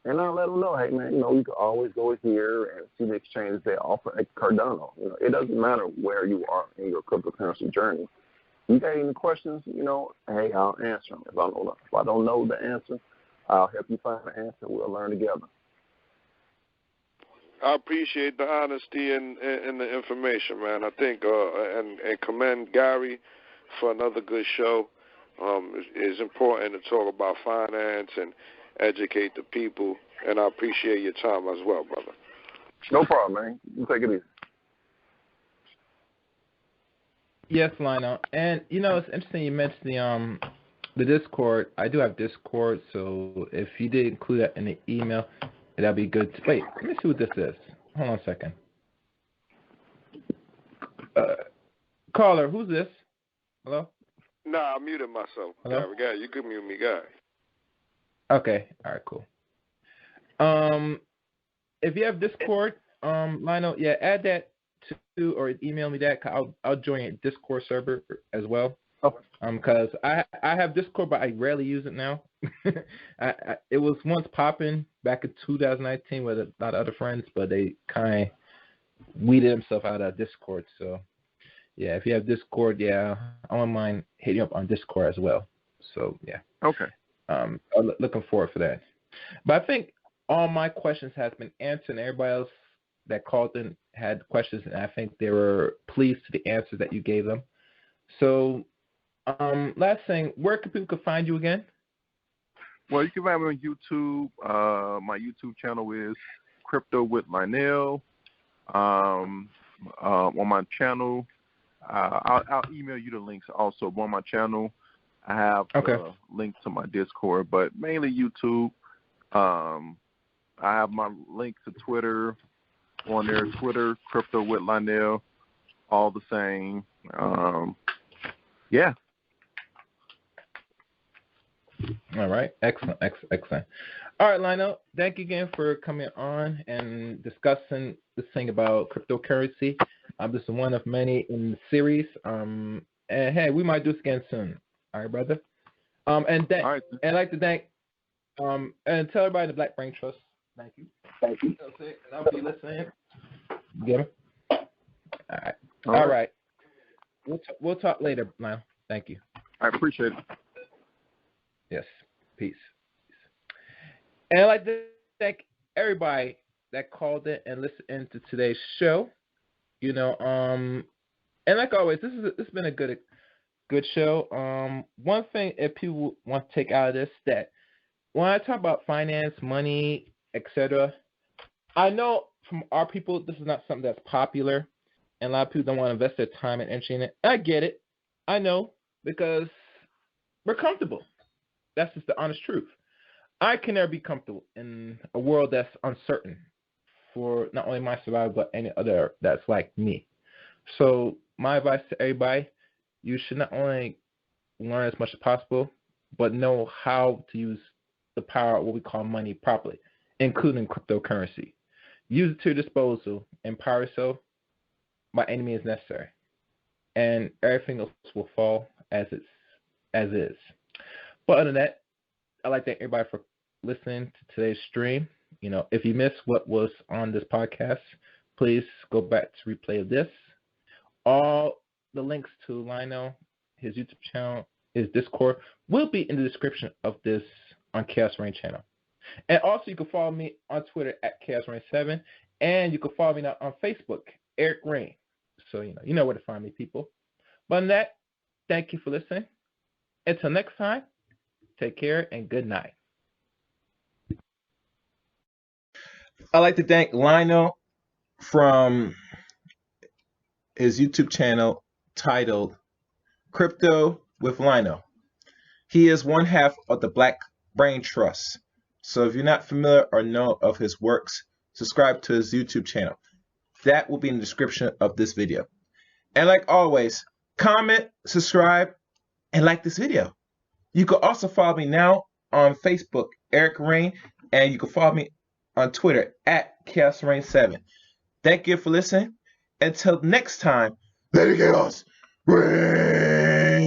And I'll let them know, hey man, you can always go here and see the exchanges they offer at Cardano. It doesn't matter where you are in your cryptocurrency journey. You got any questions, hey, I'll answer them. If I don't know the answer, I'll help you find the answer. We'll learn together. I appreciate the honesty and the information, man. I think and commend Gary for another good show. It's important to talk about finance and educate the people, and I appreciate your time as well, brother. No problem, man. You take it easy. Yes, Lionel. And it's interesting you mentioned the Discord. I do have Discord, so if you did include that in the email, that'd be good. Wait, let me see what this is. Hold on a second. Caller, who's this? Hello? Nah, I muted myself. Hello? Guy, you can mute me, guy. Okay. All right, cool. If you have Discord, Lionel, add that to or email me that. I'll join a Discord server as well. Okay. Because I have Discord, but I rarely use it now. It was once popping back in 2019 with a lot of other friends, but they kind of weeded themselves out of Discord. So, yeah, if you have Discord, I wouldn't mind hitting you up on Discord as well. So, yeah. Okay. I'm looking forward for that. But I think all my questions has been answered, and everybody else that called in had questions, and I think they were pleased to the answers that you gave them. So, last thing, where can people find you again? Well, you can find me on YouTube. My YouTube channel is Crypto with Lynell. On my channel, I'll email you the links also. On my channel, I have the link to my Discord, but mainly YouTube. I have my link to Twitter on there. Twitter, Crypto with Lynell, all the same. Yeah. All right. Excellent. All right, Lionel, thank you again for coming on and discussing this thing about cryptocurrency. This is one of many in the series. And hey, we might do this again soon. All right, brother. And I'd like to thank and tell everybody the Black Brain Trust. Thank you. That's it. And I'll be listening. Get him? All right. We'll talk later, Lionel. Thank you. I appreciate it. Yes. Peace. And I'd like to thank everybody that called in and listened into today's show. And like always, this has been a good good show. One thing, if people want to take out of this, that when I talk about finance, money, etc., I know from our people this is not something that's popular, and a lot of people don't want to invest their time and energy in it. I get it. I know, because we're comfortable. That's just the honest truth. I can never be comfortable in a world that's uncertain for not only my survival, but any other that's like me. So my advice to everybody, you should not only learn as much as possible, but know how to use the power of what we call money properly, including cryptocurrency. Use it to your disposal. Empower yourself by any means necessary. And everything else will fall as is. But other than that, I'd like to thank everybody for listening to today's stream. If you missed what was on this podcast, please go back to replay of this. All the links to Lynell, his YouTube channel, his Discord will be in the description of this on Chaos Reign channel. And also, you can follow me on Twitter at ChaosReign7, and you can follow me now on Facebook, Eric Reign. So you know where to find me, people. But on that, thank you for listening. Until next time, take care and good night. I'd like to thank Lynell from his YouTube channel titled Crypto with Lynell. He is one half of the Black Brain Trust. So if you're not familiar or know of his works, subscribe to his YouTube channel. That will be in the description of this video. And like always, comment, subscribe, and like this video. You can also follow me now on Facebook, Eric Reign, and you can follow me on Twitter at ChaosReign7. Thank you for listening. Until next time, let it chaos reign.